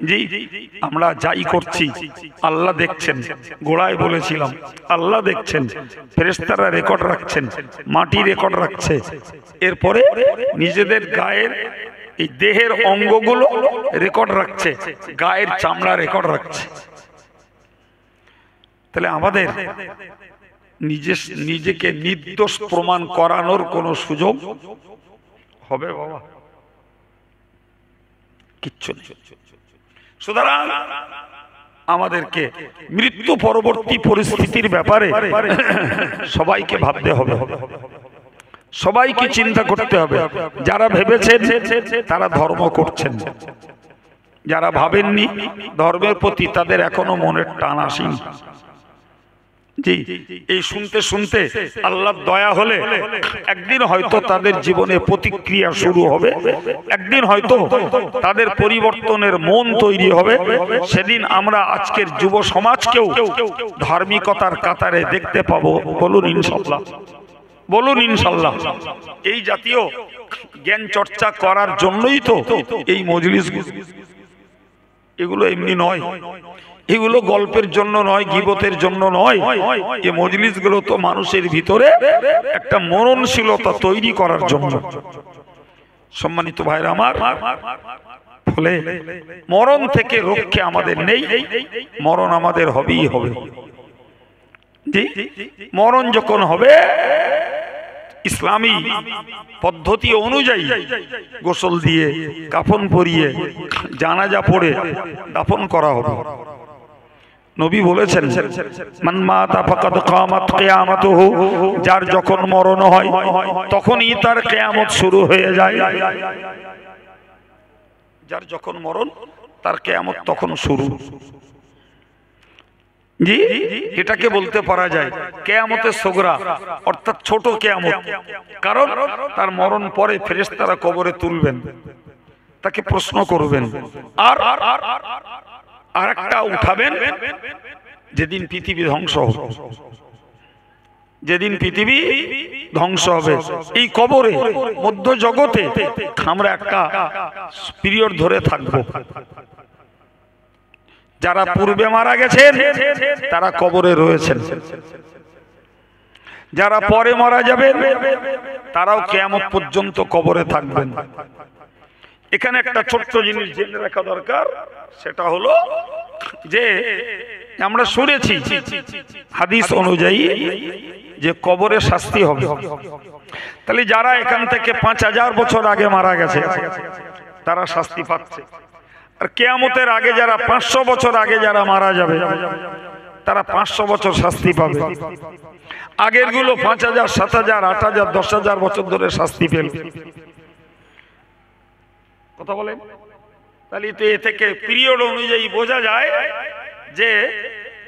জি, আমরা যাই করছি আল্লাহ দেখছেন। গোড়ায় বলেছিলাম আল্লাহ দেখছেন, ফেরেশতারা রেকর্ড রাখছেন, মাটি রেকর্ড রাখছে। এরপরে নিজেদের গায়ের এই দেহের অঙ্গগুলো রেকর্ড রাখছে, গায়ের চামড়া রেকর্ড রাখছে। তাহলে আমাদের নিজেকে নির্দোষ প্রমাণ করানোর কোনো সুযোগ হবে বাবা? কিচ্ছু নেই। সুতরাং আমাদেরকে মৃত্যু পরবর্তী পরিস্থিতির ব্যাপারে সবাইকে ভাবতে হবে, সবাইকে চিন্তা করতে হবে। যারা ভেবেছেন তারা ধর্ম করছেন, যারা ভাবেননি ধর্মের প্রতি তাদের এখনো মনের টান আসেনি। জি, এই শুনতে শুনতে আল্লাহর দয়া হলে একদিন হয়তো তাদের জীবনে প্রতিক্রিয়া শুরু হবে, একদিন হয়তো তাদের পরিবর্তনের মন তৈরি হবে। সেদিন আমরা আজকের যুব সমাজকেও ধার্মিকতার কাতারে দেখতে পাবো। বলুন ইনশাআল্লাহ, বলুন ইনশাআল্লাহ। এই জাতীয় জ্ঞান চর্চা করার জন্যই তো এই মজলিস, এগুলো এমনি নয়, এগুলো গল্পের জন্য নয়, গীবতের জন্য নয়। এই মজলিসগুলো তো মানুষের ভিতরে একটা মননশীলতা তৈরি করার জন্য। সম্মানিত ভাইরা আমার, ফলে মরণ থেকে রক্ষে আমাদের নেই, মরণ আমাদের হবেই হবে। জি, মরণ যখন হবে ইসলামী পদ্ধতি অনুযায়ী গোসল দিয়ে, কাফন পরিয়ে, জানাজা পড়ে দাফন করা হবে। নবী বলেছেন, মান মাতা ফাকাদ কামাত কিয়ামাতুহু, যার যখন মরণ হয় তখনই তার কিয়ামত শুরু হয়ে যায়। যার যখন মরণ তার কিয়ামত তখন শুরু। জি, এটাকে বলতে পারা যায় কিয়ামতের সগরা, অর্থাৎ ছোট কিয়ামত। কারণ তার মরণ পরে ফেরেশতারা কবরে তুলবেন, তাকে প্রশ্ন করবেন, আর আরেকটা উঠাবেন যেদিন পৃথিবী ধ্বংস হবে। যেদিন পৃথিবী ধ্বংস হবে, এই কবরে মধ্য জগতে আমরা একটা পিরিয়ড ধরে থাকবো। যারা পূর্বে মারা গেছেন তারা কবরে রয়েছেন, যারা পরে মারা যাবেন তারাও কিয়ামত পর্যন্ত কবরে থাকবেন। এখানে একটা ছোট্ট জিনিস জেনে রাখা দরকার, সেটা হলো যে আমরা শুনেছি হাদিস অনুযায়ী যে কবরে শাস্তি হবে। তাহলে যারা এখান থেকে 5000 বছর আগে মারা গেছে তারা শাস্তি পাচ্ছে, আর কিয়ামতের আগে যারা 500 বছর আগে যারা মারা যাবে তারা 500 বছর শাস্তি পাবে। আগের গুলো 5000, 7000, 8000, 10000 বছর ধরে শাস্তি পেল। কথা বলেন? তাহলে তো এ থেকে পিরিয়ড অনুযায়ী বোঝা যায় যে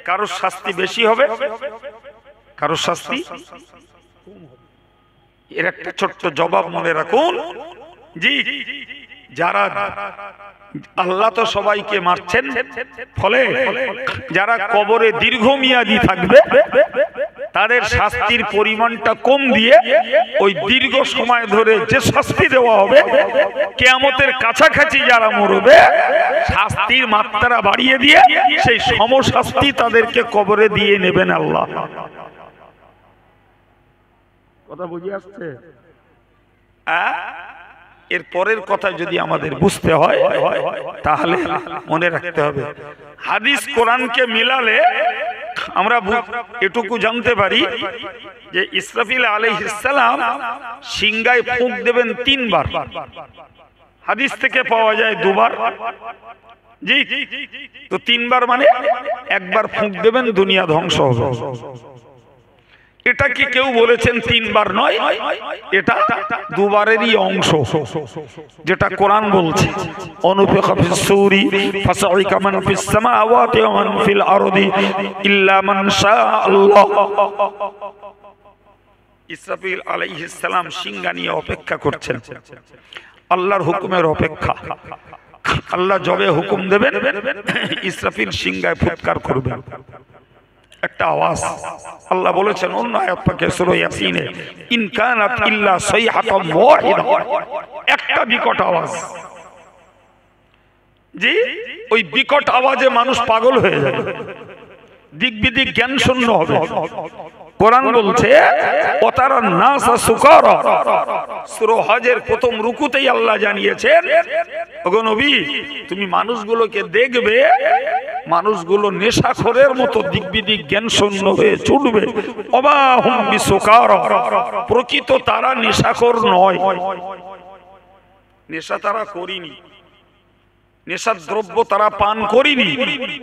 কারোর শাস্তি বেশি হবে, কারোর শাস্তি কম হবে। এর একটা ছোট্ট জবাব মনে রাখুন। জি, যারা আল্লাহ তো সবাইকে মারছেন, ফলে যারা কবরে দীর্ঘমেয়াদী থাকবে তাদের শাস্তির পরিমাণটা কম দিয়ে ওই দীর্ঘ সময় ধরে যে শাস্তি দেওয়া হবে, কিয়ামতের কাছাকাছি যারা মরবে শাস্তির মাত্রা বাড়িয়ে দিয়ে সেই সমশাস্তি তাদেরকে কবরে দিয়ে নেবেন আল্লাহ। কথা বুঝে আসছে? এর পরের কথা যদি আমাদের বুঝতে হয় তাহলে মনে রাখতে হবে হাদিস কোরআনকে মিলালে আমরা এটুকু জানতে পারি যে ইসরাফিল আলাইহিস সালাম সিংহায় ফুঁক দেবেন 3 বার। হাদিস থেকে পাওয়া যায় 2 বার। জি, তো 3 বার মানে একবার ফুঁক দেবেন দুনিয়া ধ্বংস হবে। এটা কি কেউ বলেছেন 3 বার নয়, এটা 2 বারেরই অংশ, যেটা কোরআন বলছে অনুফিখা ফিস সূরি ফাসাইকা মান ফিস সামাওয়াতি ওয়া মান ফিল আরদি ইল্লা মান শাআল্লাহ। ইসরাফিল আলাইহিস সালাম সিংহা নিয়ে অপেক্ষা করছেন, আল্লাহর হুকুমের অপেক্ষা। আল্লাহ যবে হুকুম দেবেন ইসরাফিল সিংহায় ফুৎকার করবেন। একটা আওয়াজ আল্লাহ বলেছেন অন্য আয়াত পাকে সূরা ইয়াসিনে, ইন কানাত ইল্লা সাইহাতাম ওয়াহিদা, একটা বিকট আওয়াজ। জি, ওই বিকট আওয়াজে মানুষ পাগল হয়ে যাবে, দিক বিদিক জ্ঞান শূন্য হবে। কোরআন বলছে ওয়াতারান নাসা সুকারা, সূরা হজের প্রথম রুকুতেই আল্লাহ জানিয়েছেন ওগো নবী তুমি মানুষগুলোকে দেখবে, মানুষগুলো নেশাখোরের মতো দিক বিদিক জ্ঞান শূন্য হয়ে ছুটবে। ওমা হুম বিসুকারা, প্রকৃত তারা নেশাখোর নয়, নেশা তারা করিনি, নেশার দ্রব্য তারা পান করিনি,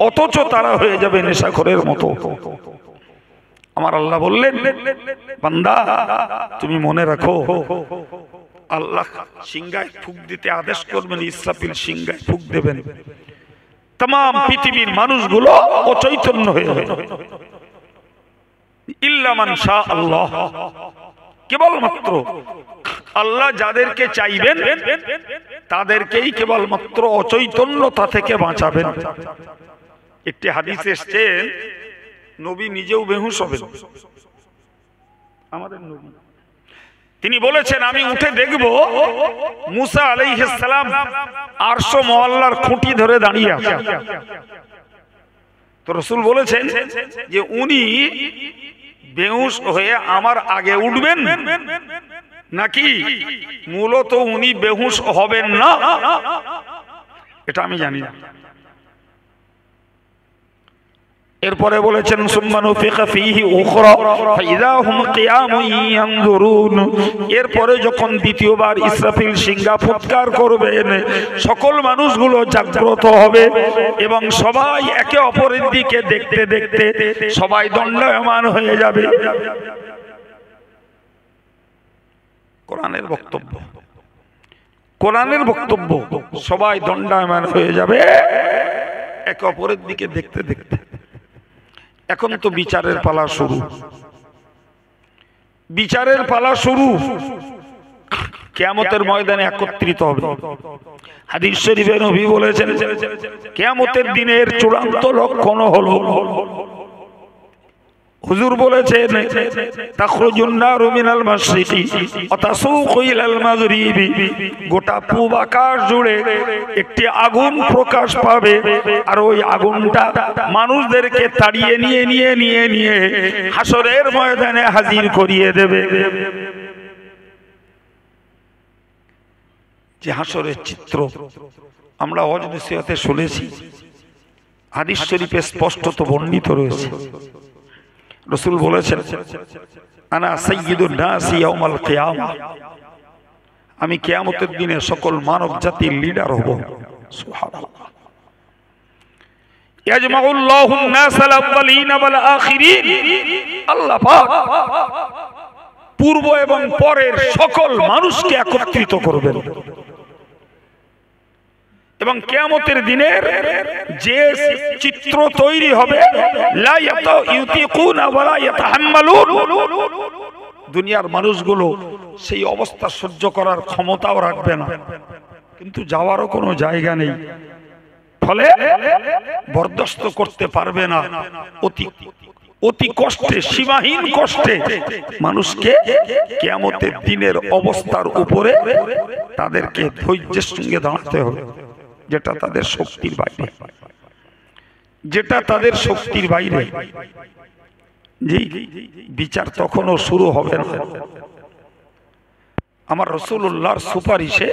অথচ তারা হয়ে যাবে নেশাখোরের মতো। আমার আল্লাহ বললেন বান্দা তুমি মনে রাখো, আল্লাহ সিংহায় ফুঁক দিতে আদেশ করবেন, ইসরাফিল সিংহায় ফুঁক দেবেন, तमाम পৃথিবীর মানুষগুলো অচৈতন্য হয়ে যাবে। ইল্লা মান শা আল্লাহ, কেবলমাত্র আল্লাহ যাদেরকে চাইবেন তাদেরকেই কেবলমাত্র অচৈতন্যতা থেকে বাঁচাবেন। একটি হাদিসে এসেছে নবী নিজেও বেহুশ হবেন। আমাদের নবী তিনি বলেছেন আমি উঠে দেখব মুসা আলাইহিস সালাম আরশ মহল্লার খুঁটি ধরে দাঁড়িয়ে আছে। তো রাসূল বলেছেন যে উনি বেহুশ হয়ে আমার আগে উঠবেন নাকি মূলত উনি বেহুশ হবেন না, এটা আমি জানি না। এরপরে বলেছেন সুম্মা নুফিখা ফীহি উখরা ফাইযা হুম কিয়ামুন ইয়ানজুরুন, এরপরে যখন দ্বিতীয়বার ইসরাফিল সিংহা ফুৎকার করবেন সকল মানুষগুলো জাগ্রত হবে এবং সবাই একে অপরের দিকে দেখতে দেখতে সবাই দণ্ডায়মান হয়ে যাবে। কোরআনের বক্তব্য, কোরআনের বক্তব্য, সবাই দণ্ডায়মান হয়ে যাবে একে অপরের দিকে দেখতে দেখতে। এখন তো বিচারের পালা শুরু, বিচারের পালা শুরু, কিয়ামতের ময়দানে একত্রিত হবে। হাদিস শরীফে নবী বলেছেন কিয়ামতের দিনের চূড়ান্ত লক্ষণ হলো, হুজুর বলেছেন তাখরুজুন নারু মিনাল মাশরিকি ওয়া তাসুকু ইলাল মাগরিবি, গোটা পূব আকাশ জুড়ে একটি আগুন প্রকাশ পাবে আর ওই আগুনটা মানুষদেরকে তাড়িয়ে নিয়ে নিয়ে নিয়ে নিয়ে হাসরের ময়দানে হাজির করিয়ে দেবে। যে হাসরের চিত্র আমরা ওয়াজ নসিহতে শুনেছি, হাদিস শরীফে স্পষ্টত বর্ণিত রয়েছে। রাসূল বলেছেন আনা সাইয়্যিদুন নাসি ইয়াউমাল কিয়ামah, আমি কিয়ামতের দিনে সকল মানব জাতির লিডার হব। সুবহানাল্লাহ। ইয়াজমাউল্লাহুন নাসাল আউয়ালিনা ওয়াল আখিরিন, আল্লাহ পাক পূর্ব এবং পরের সকল মানুষকে একত্রিত করবেন এবং কিয়ামতের দিনের যে চিত্র তৈরি হবে লা ইউতিকুনা ওয়ালা ইয়াতাহাম্মালুন, দুনিয়ার মানুষগুলো সেই অবস্থা সহ্য করার ক্ষমতাও রাখবে না, কিন্তু যাওয়ারও কোনো জায়গা নেই, ফলে বরদাস্ত করতে পারবে না। অতি কষ্টে, সীমাহীন কষ্টে মানুষকে কিয়ামতের দিনের অবস্থার উপরে তাদেরকে ধৈর্যের সঙ্গে দাঁড়াতে হবে, যেটা তাদের শক্তির বাইরে, যেটা তাদের শক্তির বাইরে। জি, বিচার তখনও শুরু হবে না। আমার রাসূলুল্লাহর সুপারিশে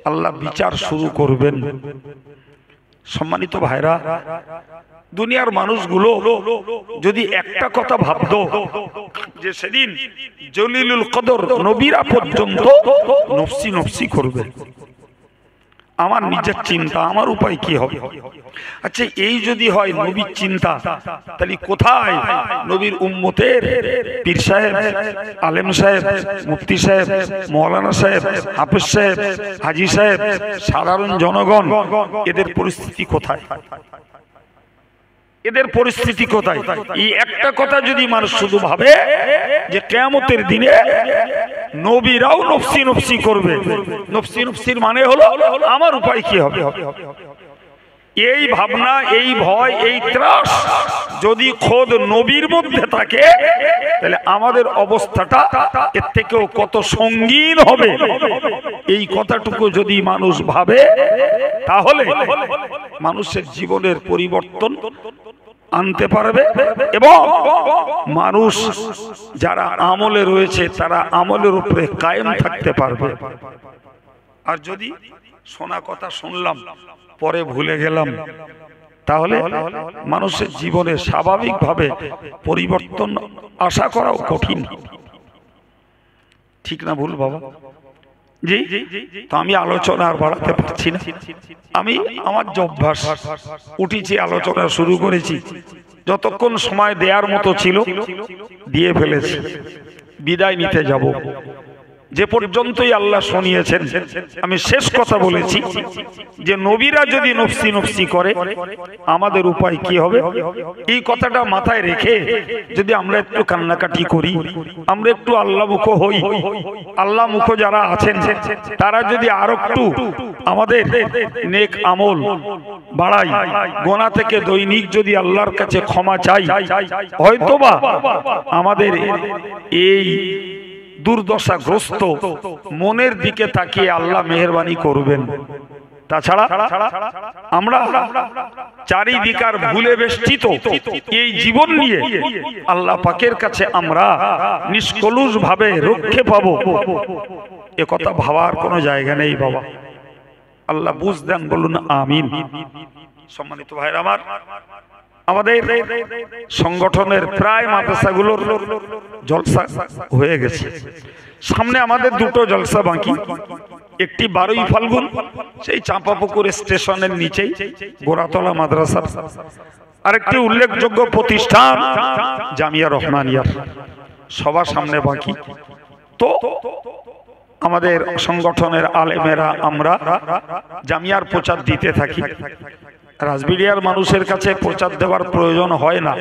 আল্লাহ বিচার শুরু করবেন। সম্মানিত ভাইরা, দুনিয়ার মানুষগুলো যদি একটা কথা ভাবতো যে সেদিন জলিলুল কদর নবীরা পর্যন্ত নফসি নফসি করবে, আমার নিজের চিন্তা, আমার উপায় কি হবে। আচ্ছা, এই যদি হয় নবীর চিন্তা, তাহলে কোথায় নবীর উম্মতের পীর সাহেব, আলেম সাহেব, মুফতি সাহেব, মৌলানা সাহেব, হাফেজ সাহেব, হাজি সাহেব, সাধারণ জনগণ, এদের পরিস্থিতি কোথায়? এদের পরিস্থিতি কোথায়? এই একটা কথা যদি মানুষ শুধু ভাবে যে কিয়ামতের দিনে নবীরাও নফসি নফসি করবে, নফসি নফসির মানে হলো আমার উপায় কি হবে, এই ভাবনা, এই ভয়, এই ত্রাস যদি খোদ নবীর মধ্যে থাকে, তাহলে আমাদের অবস্থাটা এর থেকেও কত সঙ্গীন হবে। এই কথাটুকু যদি মানুষ ভাবে, তাহলে মানুষের জীবনের পরিবর্তন আনতে পারবে এবং মানুষ যারা আমলে রয়েছে তারা আমলের উপরে কায়েম থাকতে পারবে। আর যদি শোনা কথা শুনলাম পরে ভুলে গেলাম, তাহলে মানুষের জীবনে স্বাভাবিকভাবে পরিবর্তন আশা করাও কঠিন। ঠিক না ভুল বাবা? জি, তো আমি আলোচনা আর বাড়াতে পারছি না। আমি আমার যে অভ্যাস, উঠেছি, আলোচনা শুরু করেছি, যতক্ষণ সময় দেওয়ার মতো ছিল দিয়ে ফেলেছি। বিদায় নিতে যাব, যে পর্যন্তই আল্লাহ শুনিয়েছেন। আমি শেষ কথা বলেছি যে নবীরা যদি নফসি নফসি করে, আমাদের উপায় কি হবে, এই কথাটা মাথায় রেখে যদি আমরা একটু কান্নাকাটি করি, আমরা একটু আল্লাহমুখ হই, আল্লাহমুখ যারা আছেন তারা যদি আরো একটু আমাদের নেক আমল বাড়াই, গোনা থেকে দৈনিক যদি আল্লাহর কাছে ক্ষমা চাই, হয়তোবা আমাদের এই দুর্দশাগ্রস্ত মনের দিকে তাকিয়ে আল্লাহ মেহেরবানি করবেন। তাছাড়া আমরা চারিদিকার ভুলে বেষ্টিত এই জীবন নিয়ে আল্লাহ পাকের কাছে আমরা নিষ্কলুষ ভাবে রক্ষে পাবো, এ কথা ভাবার কোনো জায়গা নেই বাবা। আল্লাহ বুঝ দেন, বলুন আমিন। সম্মানিত ভাইরা আমার, আমাদের সংগঠনের প্রায় মাদ্রাসাগুলোর জলসা হয়ে গেছে। সামনে আমাদের দুটো জলসা বাকি, একটি 12ই ফাল্গুন সেই চাঁপাপুকুর স্টেশনের নিচেই গোরাতলা মাদ্রাসা, আরেকটি উল্লেখযোগ্য প্রতিষ্ঠান জামিয়া রহমানিয়ার, সবার সামনে বাকি। তো আমাদের সংগঠনের আলেমেরা আমরা জামিয়ার প্রচার দিতে থাকি। রাজবিড়িয়ার মানুষের কাছে প্রচার দেওয়ার প্রয়োজন হয় না,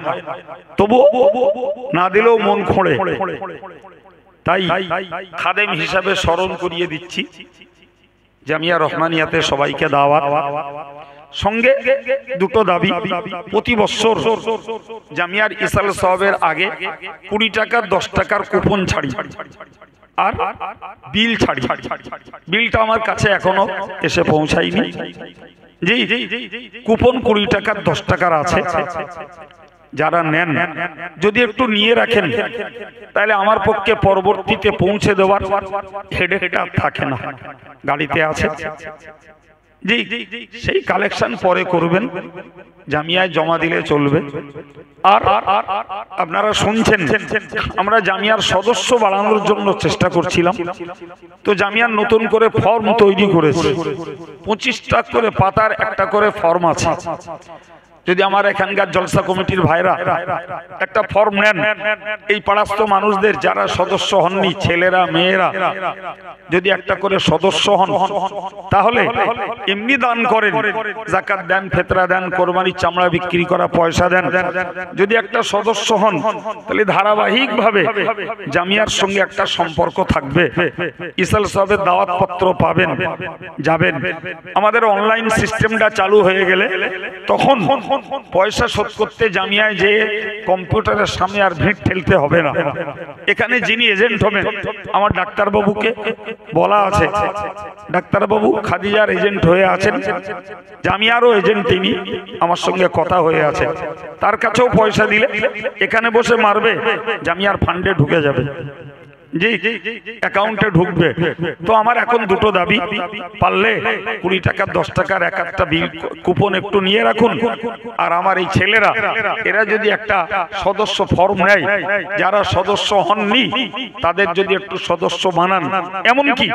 তবু না দিলেও মন খোঁড়ে, তাই খাদেম হিসাবে স্মরণ করিয়ে দিচ্ছি। জামিয়া রহমানিয়াতে সবাইকে দাওয়াত, সঙ্গে দুটো দাবি। প্রতি বছর জামিয়ার ইসাল সাহেবের আগে 20 টাকার 10 টাকার কুপন ছাড়ি আর বিল ছাড়ি। বিলটা আমার কাছে এখনো এসে পৌঁছায়নি। জি, কুপন 20 টাকার 10 টাকার আছে। যারা নেন যদি একটু নিয়ে রাখেন, তাহলে আমার পক্ষে পরবর্তীতে পৌঁছে দেওয়ার হেডেকটা থাকে না, গাড়িতে আছে। জি, সেই কালেকশন পরে করবেন, জামিয়ায় জমা দিলে চলবে। আর আপনারা শুনছেন আমরা জামিয়ার সদস্য বাড়ানোর জন্য চেষ্টা করছিলাম, তো জামিয়ার নতুন করে ফর্ম তৈরি করেছে। 25টা করে পাতার একটা করে ফর্ম আছে। যদি আমার এখানকার জলসা কমিটির ভাইরা একটা ফর্ম নেন, এই পাড়াস্থ মানুষদের যারা সদস্য হননি, ছেলেরা মেয়েরা যদি একটা করে সদস্য হন, তাহলে এমনি দান করেন, যাকাত দেন, ফেতরা দেন, কোরবানির চামড়া বিক্রি করা পয়সা দেন, যদি একটা সদস্য হন, তাহলে ধারাবাহিকভাবে জামিয়ার সঙ্গে একটা সম্পর্ক থাকবে। ইসাল সাহেবের দাওয়াত পত্র পাবেন, যাবেন। আমাদের অনলাইন সিস্টেমটা চালু হয়ে গেলে তখন পয়সা শোধ করতে জামিয়ায় যে কম্পিউটারের সামনে আর ভিড় ঠেলতে হবে না। এখানে যিনি এজেন্ট হবেন, আমার ডাক্তারবাবুকে বলা আছে, ডাক্তারবাবু খাদিজার এজেন্ট হয়ে আছেন, জামিয়ারও এজেন্ট, তিনি আমার সঙ্গে কথা হয়ে আছে। তার কাছেও পয়সা দিলে এখানে বসে মারবে, জামিয়ার ফান্ডে ঢুকে যাবে। জি অ্যাকাউন্টে ঢুকবে। তো আমার এখন দুটো দাবি, পারলে 20 টাকা 10 টাকার এক একটা বিল কুপন একটু নিয়ে রাখুন, আর আমার এই ছেলেরা এরা যদি একটা সদস্য ফর্ম নেয়, যারা সদস্য হননি তাদের যদি একটু সদস্য বানান, এমনকি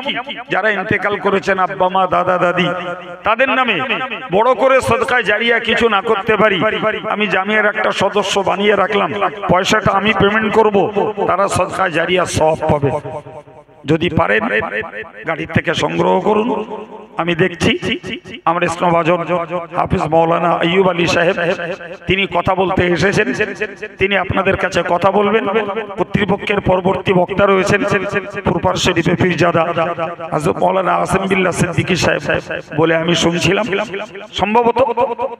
যারা ইন্তেকাল করেছেন আব্বা মা দাদা দাদি তাদের নামে বড় করে সদকায়ে জারিয়া কিছু না করতে পারি, আমি জামিয়ার একটা সদস্য বানিয়ে রাখলাম, পয়সাটা আমি পেমেন্ট করব, তারা সদকায়ে জারিয়া সওয়াব পাবে। যদি পারেন গাড়ি থেকে সংগ্রহ করুন। আমি দেখছি আমার ইসলামবাজন হাফিজ মাওলানা আইয়ুব আলী সাহেব তিনি কথা বলতে এসেছেন, তিনি আপনাদের কাছে কথা বলবেন। কর্তৃপক্ষের পরবর্তী বক্তা রয়েছেন ফুরফুরা শরীফে পীরজাদা হযরত মাওলানা আসিম বিল্লাহ সিদ্দিকী সাহেব বলে আমি শুনছিলাম, সম্ভবত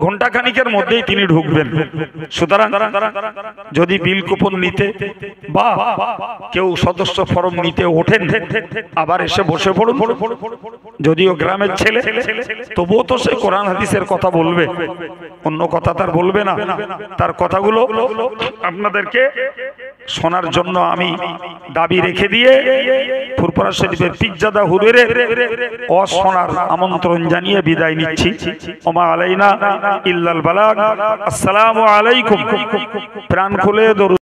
ঘন্টা খানিকের মধ্যেই তিনি ঢুকবেন। সুতরাং যদি বিল কুপন নিতে বা কেউ সদস্য ফরম নিতে ওঠেন, আবার এসে বসে পড়ুন। যদিও গ্রামের ছেলে, তবুও তো সে কোরআন হাদিসের কথা বলবে, অন্য কথা তার বলবে না। তার কথাগুলো আপনাদেরকে শোনার জন্য আমি দাবি রেখে দিয়ে ফুরফুরা শরীফের পীরজাদা হুজুরের শোনার আমন্ত্রণ জানিয়ে বিদায় নিচ্ছি। ওমা আলাইনা ইল্লাল বালাগ। আসসালামু আলাইকুম। প্রাণ খুলে দরুদ।